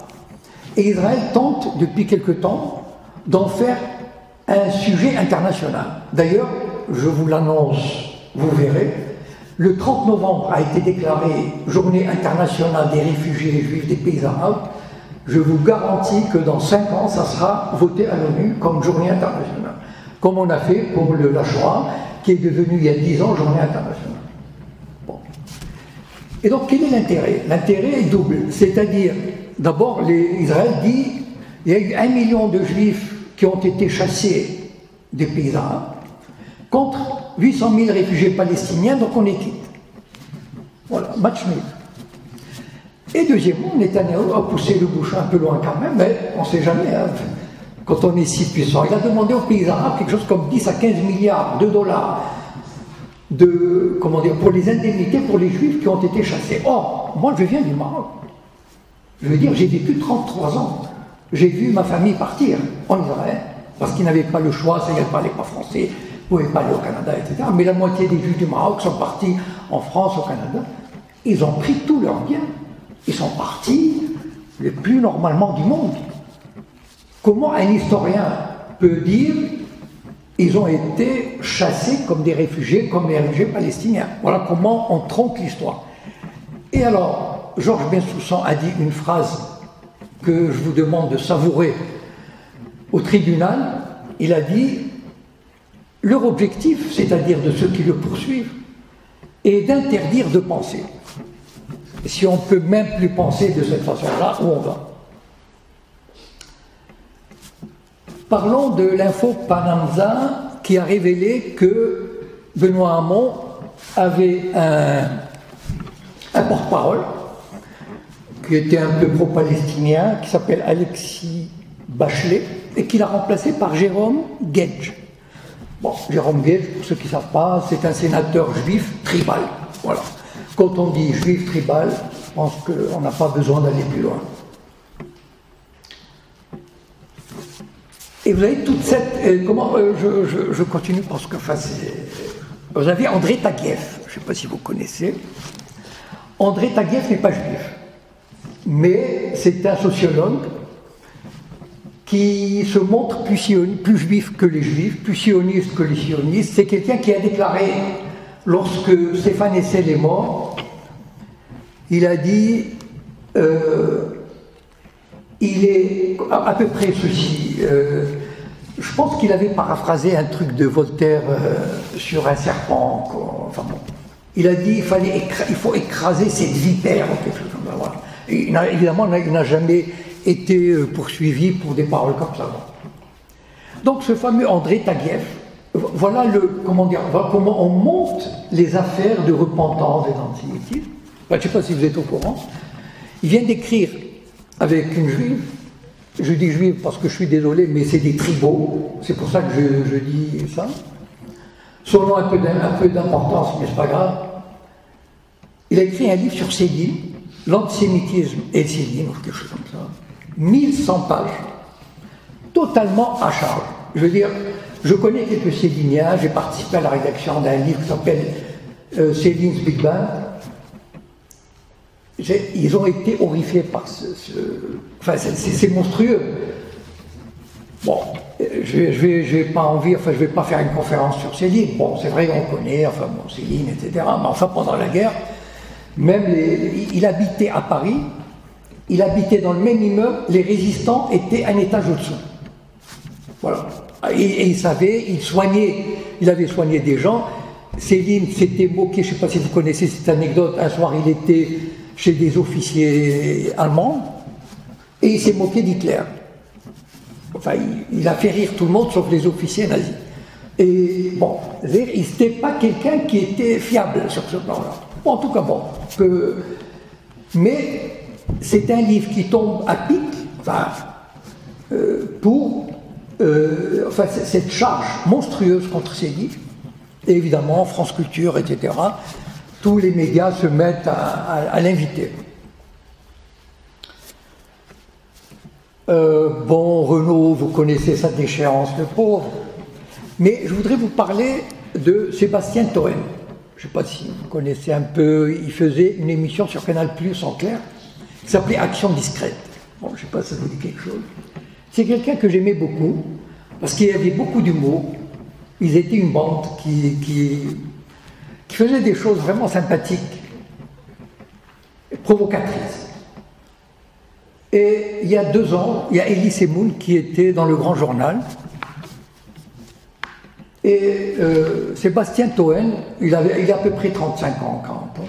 Et Israël tente, depuis quelque temps, d'en faire un sujet international. D'ailleurs, je vous l'annonce, vous verrez, le 30 novembre a été déclaré Journée internationale des réfugiés juifs des pays arabes. Je vous garantis que dans 5 ans, ça sera voté à l'ONU comme journée internationale. Comme on a fait pour la Shoah, qui est devenue il y a 10 ans journée internationale. Bon. Et donc, quel est l'intérêt? L'intérêt est double. C'est-à-dire, d'abord, Israël dit il y a eu 1 million de juifs qui ont été chassés des pays arabes, contre 800 000 réfugiés palestiniens, donc on les quitte. Voilà, match nul. Et deuxièmement, Netanyahou a poussé le bouchon un peu loin quand même, mais on ne sait jamais, hein, quand on est si puissant. Il a demandé aux pays arabes quelque chose comme 10 à 15 milliards de dollars pour les indemnités pour les juifs qui ont été chassés. Or, moi je viens du Maroc. Je veux dire, j'ai vécu 33 ans. J'ai vu ma famille partir en Israël, parce qu'ils n'avaient pas le choix, c'est qu'ils ne parlaient pas français, ils ne pouvaient pas aller au Canada, etc. Mais la moitié des juifs du Maroc sont partis en France, au Canada. Ils ont pris tous leurs biens. Ils sont partis le plus normalement du monde. Comment un historien peut dire ils ont été chassés comme des réfugiés, comme les réfugiés palestiniens? Voilà comment on tronque l'histoire. Et alors, Georges Bensoussan a dit une phrase que je vous demande de savourer au tribunal. Il a dit leur objectif, c'est-à-dire de ceux qui le poursuivent, est d'interdire de penser. Si on ne peut même plus penser de cette façon-là, où on va? Parlons de l'info Panamza qui a révélé que Benoît Hamon avait un porte-parole qui était un peu pro-palestinien, qui s'appelle Alexis Bachelet, et qui l'a remplacé par Jérôme Guedj. Bon, Jérôme Guedj, pour ceux qui ne savent pas, c'est un sénateur juif tribal. Voilà. Quand on dit juif tribal, je pense qu'on n'a pas besoin d'aller plus loin. Et vous avez toute cette... je continue parce que... Enfin, vous avez André Taguieff, je ne sais pas si vous connaissez. André Taguieff n'est pas juif, mais c'est un sociologue qui se montre plus juif que les juifs, plus sioniste que les sionistes. C'est quelqu'un qui a déclaré, lorsque Stéphane Hessel est mort, il a dit, il est à peu près ceci, je pense qu'il avait paraphrasé un truc de Voltaire sur un serpent, quoi. Enfin bon. Il a dit il faut écraser cette vipère, ou quelque chose comme ça. Voilà. Évidemment, il n'a jamais été poursuivi pour des paroles comme ça. Donc ce fameux André Taguieff, voilà comment on monte les affaires de repentance et d'antisémitisme. Je ne sais pas si vous êtes au courant. Il vient d'écrire avec une juive. Je dis juive parce que je suis désolé, mais c'est des tribots. C'est pour ça que je dis ça. Son nom a un peu d'importance, mais c'est pas grave. Il a écrit un livre sur Céline, l'antisémitisme et Céline, ou quelque chose comme ça. 1100 pages. Totalement à charge. Je veux dire, je connais quelques Céliniens, j'ai participé à la rédaction d'un livre qui s'appelle Céline's Big Band. Ils ont été horrifiés par enfin, c'est monstrueux. Bon, je vais pas envie, enfin, je vais pas faire une conférence sur Céline. Bon, c'est vrai qu'on connaît, enfin, bon, Céline, etc. Mais enfin, pendant la guerre, même il habitait à Paris, il habitait dans le même immeuble, les résistants étaient un étage au-dessous. Voilà. Et il savait, il avait soigné des gens. Céline s'était moqué, je ne sais pas si vous connaissez cette anecdote, un soir il était chez des officiers allemands et il s'est moqué d'Hitler. Enfin, il a fait rire tout le monde sauf les officiers nazis. Et bon, c'était pas quelqu'un qui était fiable sur ce plan-là. Bon, en tout cas, bon. Mais c'est un livre qui tombe à pic, enfin, pour enfin, cette charge monstrueuse contre ces livres. Et évidemment, France Culture, etc., tous les médias se mettent à l'inviter. Bon, Renaud, vous connaissez sa déchéance, le pauvre. Mais je voudrais vous parler de Sébastien Toen. Je ne sais pas si vous connaissez un peu, il faisait une émission sur Canal+, en clair, qui s'appelait Action discrète. Bon, je ne sais pas si ça vous dit quelque chose. C'est quelqu'un que j'aimais beaucoup, parce qu'il y avait beaucoup d'humour. Ils étaient une bande qui faisait des choses vraiment sympathiques, provocatrices. Et il y a 2 ans, il y a Elie Semoun qui était dans le Grand Journal. Et Sébastien Toen, il a à peu près 35 ans, 40 ans.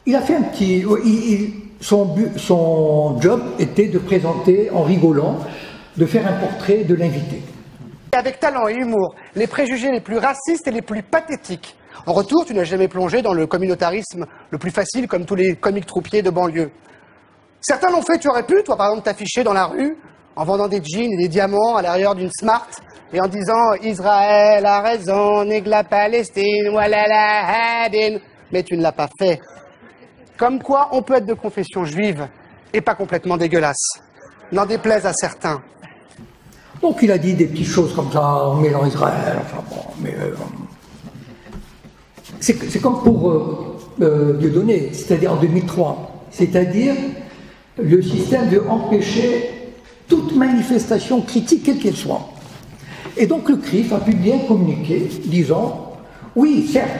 Il a fait un petit... son job était de présenter, en rigolant, de faire un portrait de l'invité. Avec talent et humour, les préjugés les plus racistes et les plus pathétiques. En retour, tu n'as jamais plongé dans le communautarisme le plus facile, comme tous les comiques troupiers de banlieue. Certains l'ont fait, tu aurais pu, toi par exemple, t'afficher dans la rue, en vendant des jeans et des diamants à l'arrière d'une Smart, et en disant « Israël a raison, nique la Palestine, voilà la hadine ». Mais tu ne l'as pas fait. Comme quoi, on peut être de confession juive et pas complètement dégueulasse. N'en déplaise à certains. Donc il a dit des petites choses comme ça, en mêlant Israël, enfin bon, mais... c'est comme pour Dieudonné, c'est-à-dire en 2003. C'est-à-dire, le système veut empêcher toute manifestation critique, quelle qu'elle soit. Et donc le CRIF a publié un communiqué disant, oui, certes,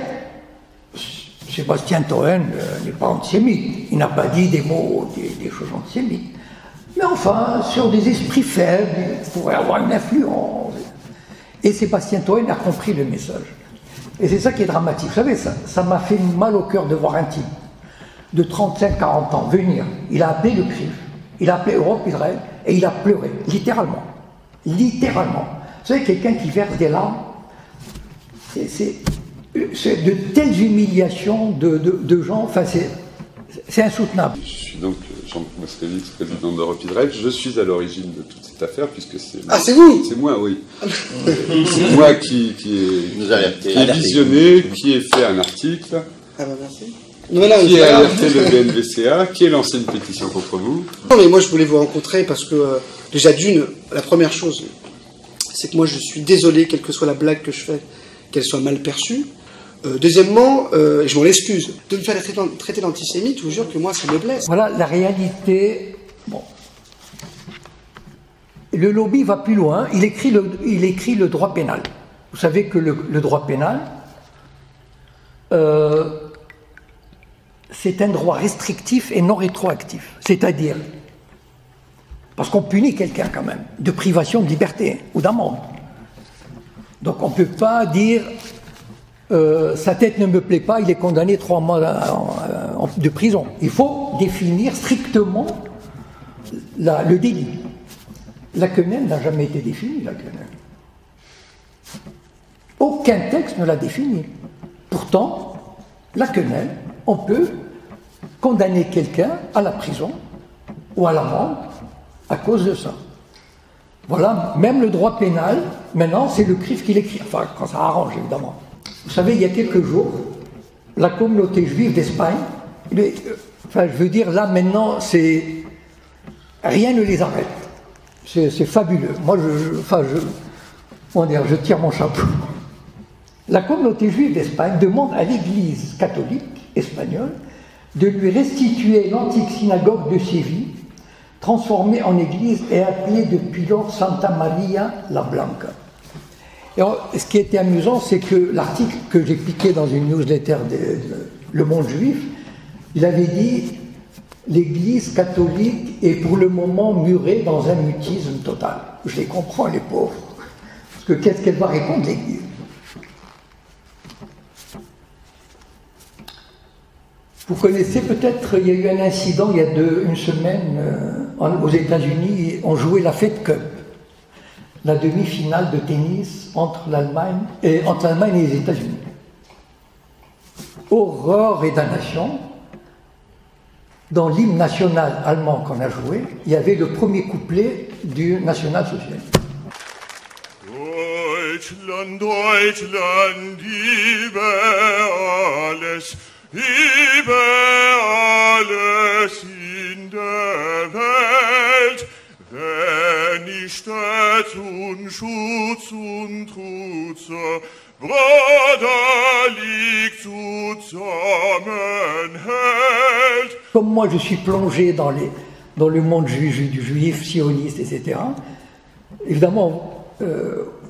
Sébastien Toen n'est pas antisémite, il n'a pas dit des mots, des choses antisémites. Mais enfin, sur des esprits faibles, il pourrait avoir une influence. Et Sébastien Toen a compris le message. Et c'est ça qui est dramatique. Vous savez, ça m'a fait mal au cœur de voir un type de 35-40 ans venir. Il a appelé le CRIF, il a appelé Europe Israël, et il a pleuré, littéralement. Littéralement. Vous savez, quelqu'un qui verse des larmes, c'est de telles humiliations de gens, enfin, c'est insoutenable. Je suis donc Jean Moskowitz, président d'Europe Israël. Je suis à l'origine de toute cette affaire, puisque c'est... Ah, c'est vous? C'est moi, oui. C'est moi qui ai visionné, qui ai fait un article, Ah bah merci. qui a alerté le BNVCA, qui a lancé une pétition contre vous. Non mais moi je voulais vous rencontrer parce que déjà la première chose, c'est que moi je suis désolé, quelle que soit la blague que je fais, qu'elle soit mal perçue. Deuxièmement, je m'en excuse, de me faire traiter d'antisémite, je vous jure que moi ça me blesse. Voilà la réalité. Bon. Le lobby va plus loin, il écrit le droit pénal. Vous savez que le droit pénal, c'est un droit restrictif et non rétroactif. C'est-à-dire, parce qu'on punit quelqu'un quand même, de privation de liberté ou d'amende. Donc on ne peut pas dire sa tête ne me plaît pas, il est condamné 3 mois de prison. Il faut définir strictement le délit. La quenelle n'a jamais été définie, la quenelle. Aucun texte ne l'a définie. Pourtant, la quenelle, on peut condamner quelqu'un à la prison ou à l'amende à cause de ça. Voilà, même le droit pénal, maintenant, c'est le CRIF qui l'écrit. Enfin, quand ça arrange, évidemment. Vous savez, il y a quelques jours, la communauté juive d'Espagne, enfin, je veux dire, là, maintenant, rien ne les arrête. C'est fabuleux. Moi, je tire mon chapeau. La communauté juive d'Espagne demande à l'Église catholique espagnole de lui restituer l'antique synagogue de Séville, transformée en église et appelée depuis lors Santa Maria la Blanca. Et ce qui était amusant, c'est que l'article que j'ai piqué dans une newsletter de Le Monde Juif, il avait dit « L'Église catholique est pour le moment murée dans un mutisme total ». Je les comprends, les pauvres. Parce que qu'est-ce qu'elle va répondre, l'Église? Vous connaissez peut-être, il y a eu un incident il y a une semaine aux États-Unis, on jouait la Fed Cup, la demi-finale de tennis entre l'Allemagne et les États-Unis. Horreur et damnation. Dans l'hymne national allemand qu'on a joué, il y avait le premier couplet du national-socialiste. Deutschland, Deutschland, über alles in der Welt, wenn ich Stolz und Schutz und Trud zur Bruderlich zusammenhält. Comme moi je suis plongé dans le monde juif, sioniste, etc., évidemment,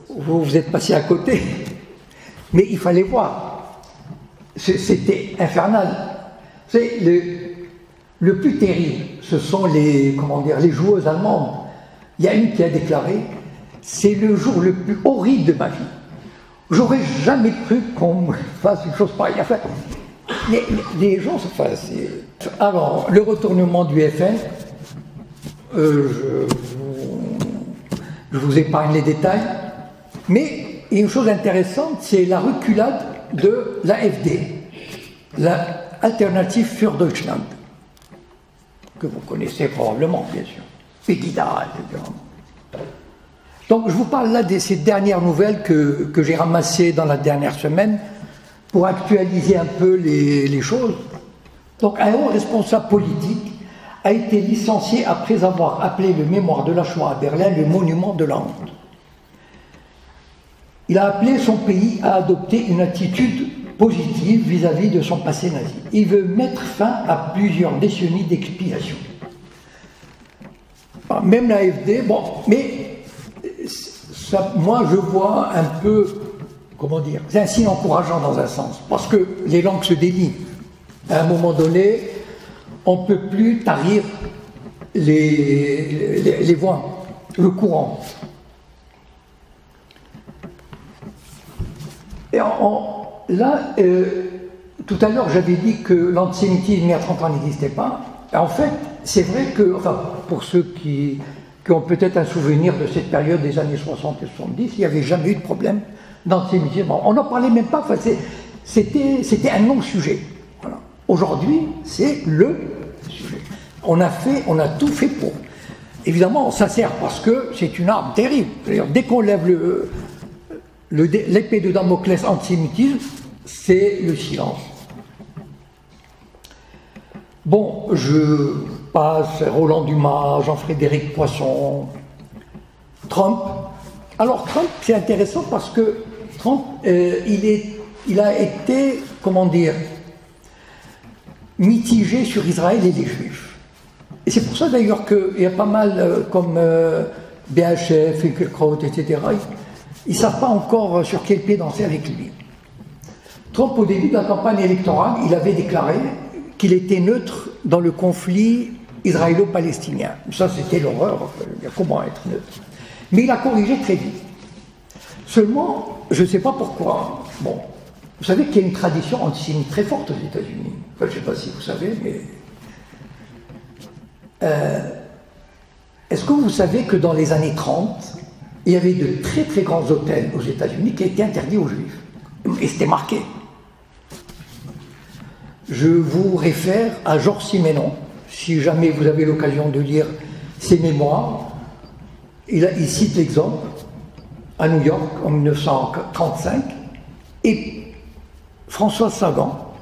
vous êtes passé à côté, mais il fallait voir. C'était infernal. C'est le plus terrible, ce sont les joueuses allemandes. Il y a une qui a déclaré « C'est le jour le plus horrible de ma vie. J'aurais jamais cru qu'on me fasse une chose pareille. » Enfin, les gens se fassent. Alors, le retournement du FN, je vous épargne les détails, mais une chose intéressante, c'est la reculade de l'AfD, la Alternative für Deutschland, que vous connaissez probablement, bien sûr, Pegida, etc. Donc je vous parle là de ces dernières nouvelles que j'ai ramassées dans la dernière semaine pour actualiser un peu les choses. Donc un haut responsable politique a été licencié après avoir appelé le mémoire de la Shoah à Berlin le monument de la honte. Il a appelé son pays à adopter une attitude positive vis-à-vis de son passé nazi. Il veut mettre fin à plusieurs décennies d'expiation. Même l'AfD, bon, mais ça, moi je vois un peu, comment dire, c'est un signe encourageant dans un sens, parce que les langues se délient. À un moment donné, on ne peut plus tarir les voix, le courant. Et là, tout à l'heure, j'avais dit que l'antisémitisme il y a 30 ans n'existait pas. Et en fait, c'est vrai que, enfin, pour ceux qui ont peut-être un souvenir de cette période des années 60 et 70, il n'y avait jamais eu de problème d'antisémitisme. On n'en parlait même pas, enfin, c'était un non-sujet. Voilà. Aujourd'hui, c'est le sujet. On a tout fait pour. Évidemment, ça sert parce que c'est une arme terrible. C'est-à-dire, dès qu'on lève l'épée de Damoclès antisémitisme, c'est le silence. Bon, je passe Roland Dumas, Jean-Frédéric Poisson, Trump. Alors Trump, c'est intéressant parce que Trump, il a été, comment dire, mitigé sur Israël et les Juifs. Et c'est pour ça d'ailleurs qu'il y a pas mal, comme BHF, Finkielkraut, etc., ils ne savent pas encore sur quel pied danser avec lui. Trump, au début de la campagne électorale, il avait déclaré qu'il était neutre dans le conflit israélo-palestinien. Ça, c'était l'horreur. Comment être neutre? Mais il a corrigé très vite. Seulement, je ne sais pas pourquoi. Bon, vous savez qu'il y a une tradition antisémite très forte aux États-Unis. Enfin, je ne sais pas si vous savez, mais... Est-ce que vous savez que dans les années 30, il y avait de très très grands hôtels aux États-Unis qui étaient interdits aux Juifs? Et c'était marqué. Je vous réfère à Georges Simenon, si jamais vous avez l'occasion de lire ses mémoires. Il cite l'exemple à New York en 1935, et Françoise Sagan,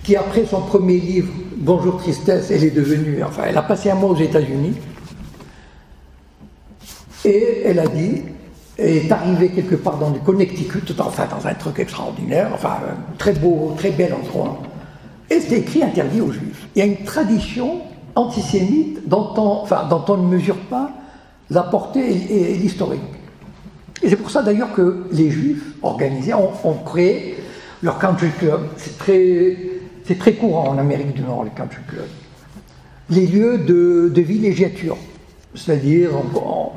qui après son premier livre, Bonjour Tristesse, elle est devenue, enfin elle a passé un mois aux États-Unis, et elle a dit, elle est arrivée quelque part dans le Connecticut, enfin dans un truc extraordinaire, enfin un très beau, très bel endroit, et c'était écrit interdit aux Juifs. Il y a une tradition antisémite dont on ne mesure pas la portée et l'historique. Et c'est pour ça d'ailleurs que les Juifs organisés ont créé leur country club. C'est très courant en Amérique du Nord, les country clubs. Les lieux de villégiature, c'est-à-dire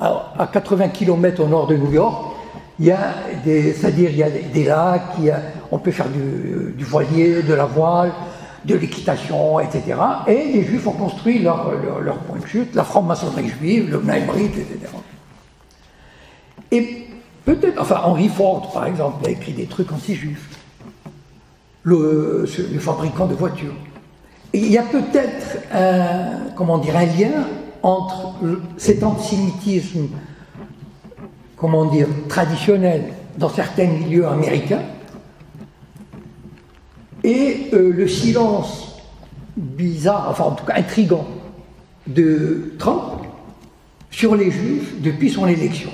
à 80 km au nord de New York, il y a des lacs, on peut faire du voilier, de la voile, de l'équitation, etc. Et les Juifs ont construit leur point de chute, la franc-maçonnerie juive, le Bnei Brit, etc. Et peut-être, enfin Henry Ford, par exemple, a écrit des trucs anti-juifs. Le fabricant de voitures. Et il y a peut-être un lien entre cet antisémitisme, traditionnel dans certains milieux américains et le silence bizarre, enfin en tout cas intrigant, de Trump sur les Juifs depuis son élection.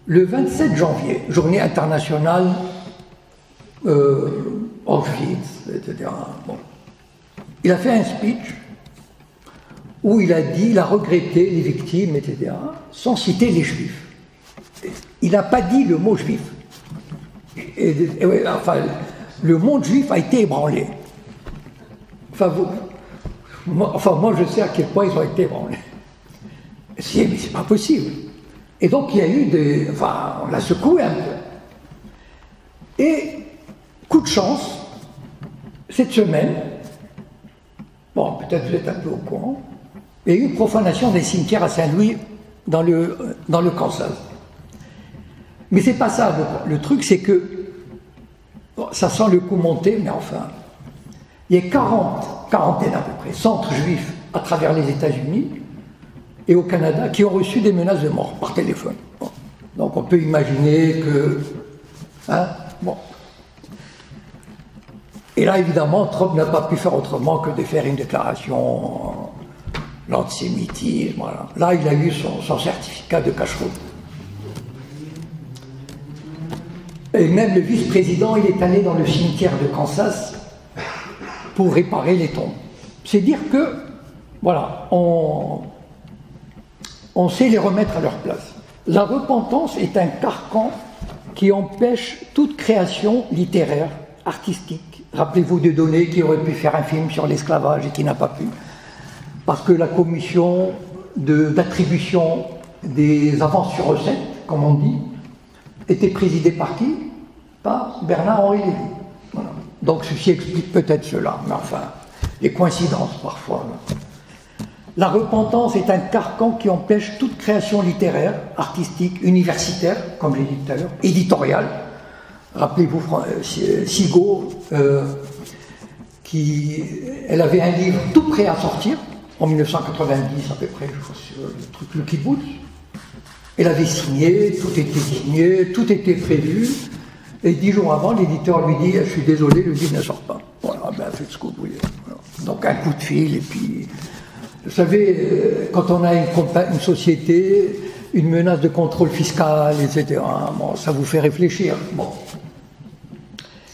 Le 27 janvier, journée internationale Auschwitz, etc. Bon. Il a fait un speech où il a regretté les victimes, etc., sans citer les Juifs. Il n'a pas dit le mot juif. Le monde juif a été ébranlé. Moi, je sais à quel point ils ont été ébranlés. Mais c'est pas possible. Et donc, il y a eu on l'a secoué un peu. Et, coup de chance, cette semaine, bon, peut-être vous êtes un peu au courant, il y a eu une profanation des cimetières à Saint-Louis dans le Kansas. Mais c'est pas ça, le truc, c'est que, bon, ça sent le coup monter, mais enfin, il y a quarantaine à peu près, centres juifs à travers les États-Unis et au Canada qui ont reçu des menaces de mort par téléphone. Bon. Donc on peut imaginer que... bon. Et là, évidemment, Trump n'a pas pu faire autrement que de faire une déclaration, l'antisémitisme, voilà. Là, il a eu son certificat de cacheroute. Et même le vice-président, il est allé dans le cimetière de Kansas pour réparer les tombes. C'est dire que, voilà, on sait les remettre à leur place. La repentance est un carcan qui empêche toute création littéraire, artistique. Rappelez-vous de Donné qui aurait pu faire un film sur l'esclavage et qui n'a pas pu. Parce que la commission d'attribution des avances sur recettes, comme on dit, était présidée par qui? Par Bernard-Henri Lévy. Voilà. Donc ceci explique peut-être cela, mais enfin, les coïncidences parfois. La repentance est un carcan qui empêche toute création littéraire, artistique, universitaire, comme je l'ai dit tout à l'heure, éditoriale. Rappelez-vous Sigaud, elle avait un livre tout prêt à sortir, en 1990 à peu près, je crois, sur le truc Le Kibbutz. Elle avait signé, tout était signé, tout était prévu, et 10 jours avant, l'éditeur lui dit « Je suis désolé, le livre ne sort pas. » Voilà, ben faites ce que vous voulez. Voilà. Donc un coup de fil, et puis... Vous savez, quand on a une société, une menace de contrôle fiscal, etc., bon, ça vous fait réfléchir. Bon.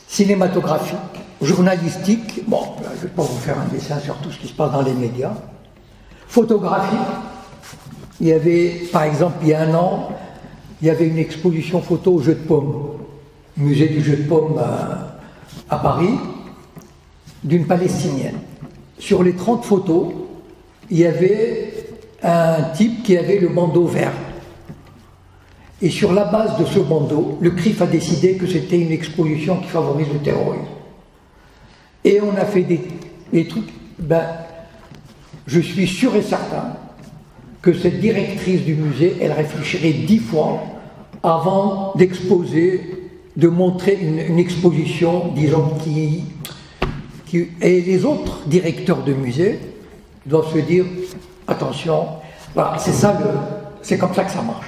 Cinématographique, journalistique, bon, je ne vais pas vous faire un dessin sur tout ce qui se passe dans les médias. Photographique, Il y avait, par exemple, il y a un an, il y avait une exposition photo au Jeu de Paume, musée du Jeu de Paume à Paris, d'une Palestinienne. Sur les 30 photos, il y avait un type qui avait le bandeau vert. Et sur la base de ce bandeau, le CRIF a décidé que c'était une exposition qui favorise le terrorisme. Et on a fait des trucs, je suis sûr et certain que cette directrice du musée, elle réfléchirait 10 fois avant d'exposer, de montrer une exposition, disons, et les autres directeurs de musée doivent se dire, attention, voilà, c'est comme ça que ça marche.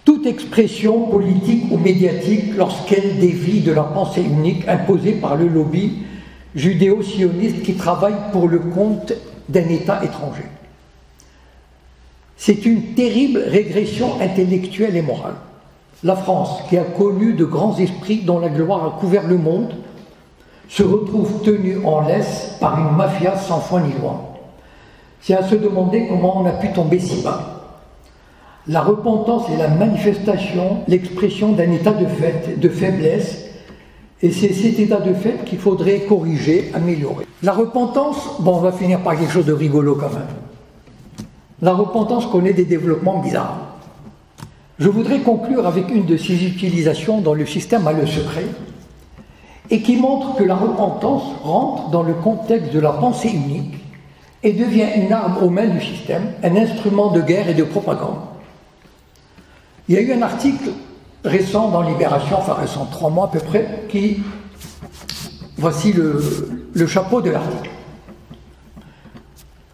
Toute expression politique ou médiatique, lorsqu'elle dévie de la pensée unique imposée par le lobby judéo-sioniste qui travaille pour le compte d'un État étranger. C'est une terrible régression intellectuelle et morale. La France, qui a connu de grands esprits dont la gloire a couvert le monde, se retrouve tenue en laisse par une mafia sans foi ni loi. C'est à se demander comment on a pu tomber si bas. La repentance est la manifestation, l'expression d'un état de fait, de faiblesse, et c'est cet état de fait qu'il faudrait corriger, améliorer. La repentance, on va finir par quelque chose de rigolo quand même. La repentance connaît des développements bizarres. Je voudrais conclure avec une de ses utilisations dans le système à le secret, et qui montre que la repentance rentre dans le contexte de la pensée unique et devient une arme aux mains du système, un instrument de guerre et de propagande. Il y a eu un article récent dans Libération, enfin récent, 3 mois à peu près, qui, voici le chapeau de l'article.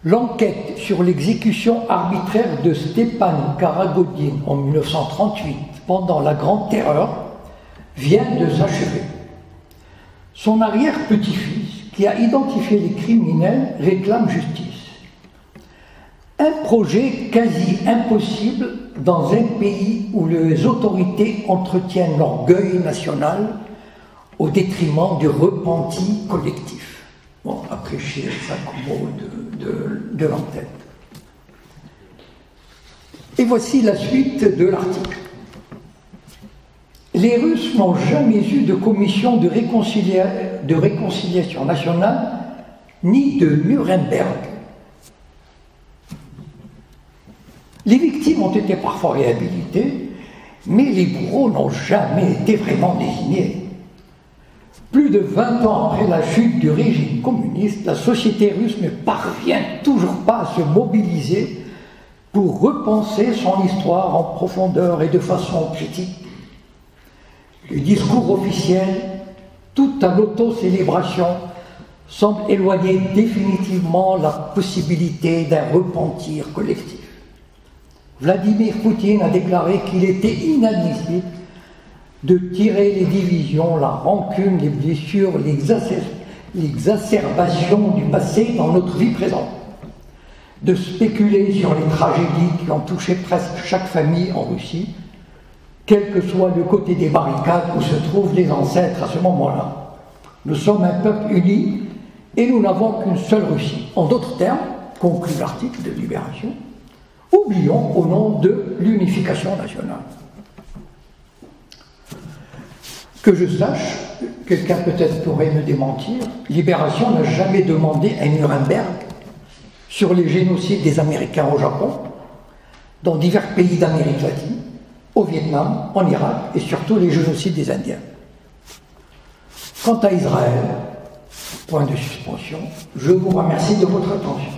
L'enquête sur l'exécution arbitraire de Stepan Karagodin en 1938, pendant la Grande Terreur, vient de s'achever. Son arrière-petit-fils, qui a identifié les criminels, réclame justice. Un projet quasi impossible dans un pays où les autorités entretiennent l'orgueil national au détriment du repenti collectif. Bon, après, j'ai 5 mots de l'entête. Et voici la suite de l'article. Les Russes n'ont jamais eu de commission de réconciliation nationale ni de Nuremberg. Les victimes ont été parfois réhabilitées, mais les bourreaux n'ont jamais été vraiment désignés. Plus de 20 ans après la chute du régime communiste, la société russe ne parvient toujours pas à se mobiliser pour repenser son histoire en profondeur et de façon critique. Le discours officiel, tout à l'autocélébration, semble éloigner définitivement la possibilité d'un repentir collectif. Vladimir Poutine a déclaré qu'il était inadmissible de tirer les divisions, la rancune, les blessures, l'exacerbation du passé dans notre vie présente, de spéculer sur les tragédies qui ont touché presque chaque famille en Russie, quel que soit le côté des barricades où se trouvent les ancêtres à ce moment-là. Nous sommes un peuple uni et nous n'avons qu'une seule Russie. En d'autres termes, conclut l'article de Libération, oublions au nom de l'unification nationale. Que je sache, quelqu'un peut-être pourrait me démentir, Libération n'a jamais demandé un Nuremberg sur les génocides des Américains au Japon, dans divers pays d'Amérique latine, au Vietnam, en Irak et surtout les génocides des Indiens. Quant à Israël, point de suspension, je vous remercie de votre attention.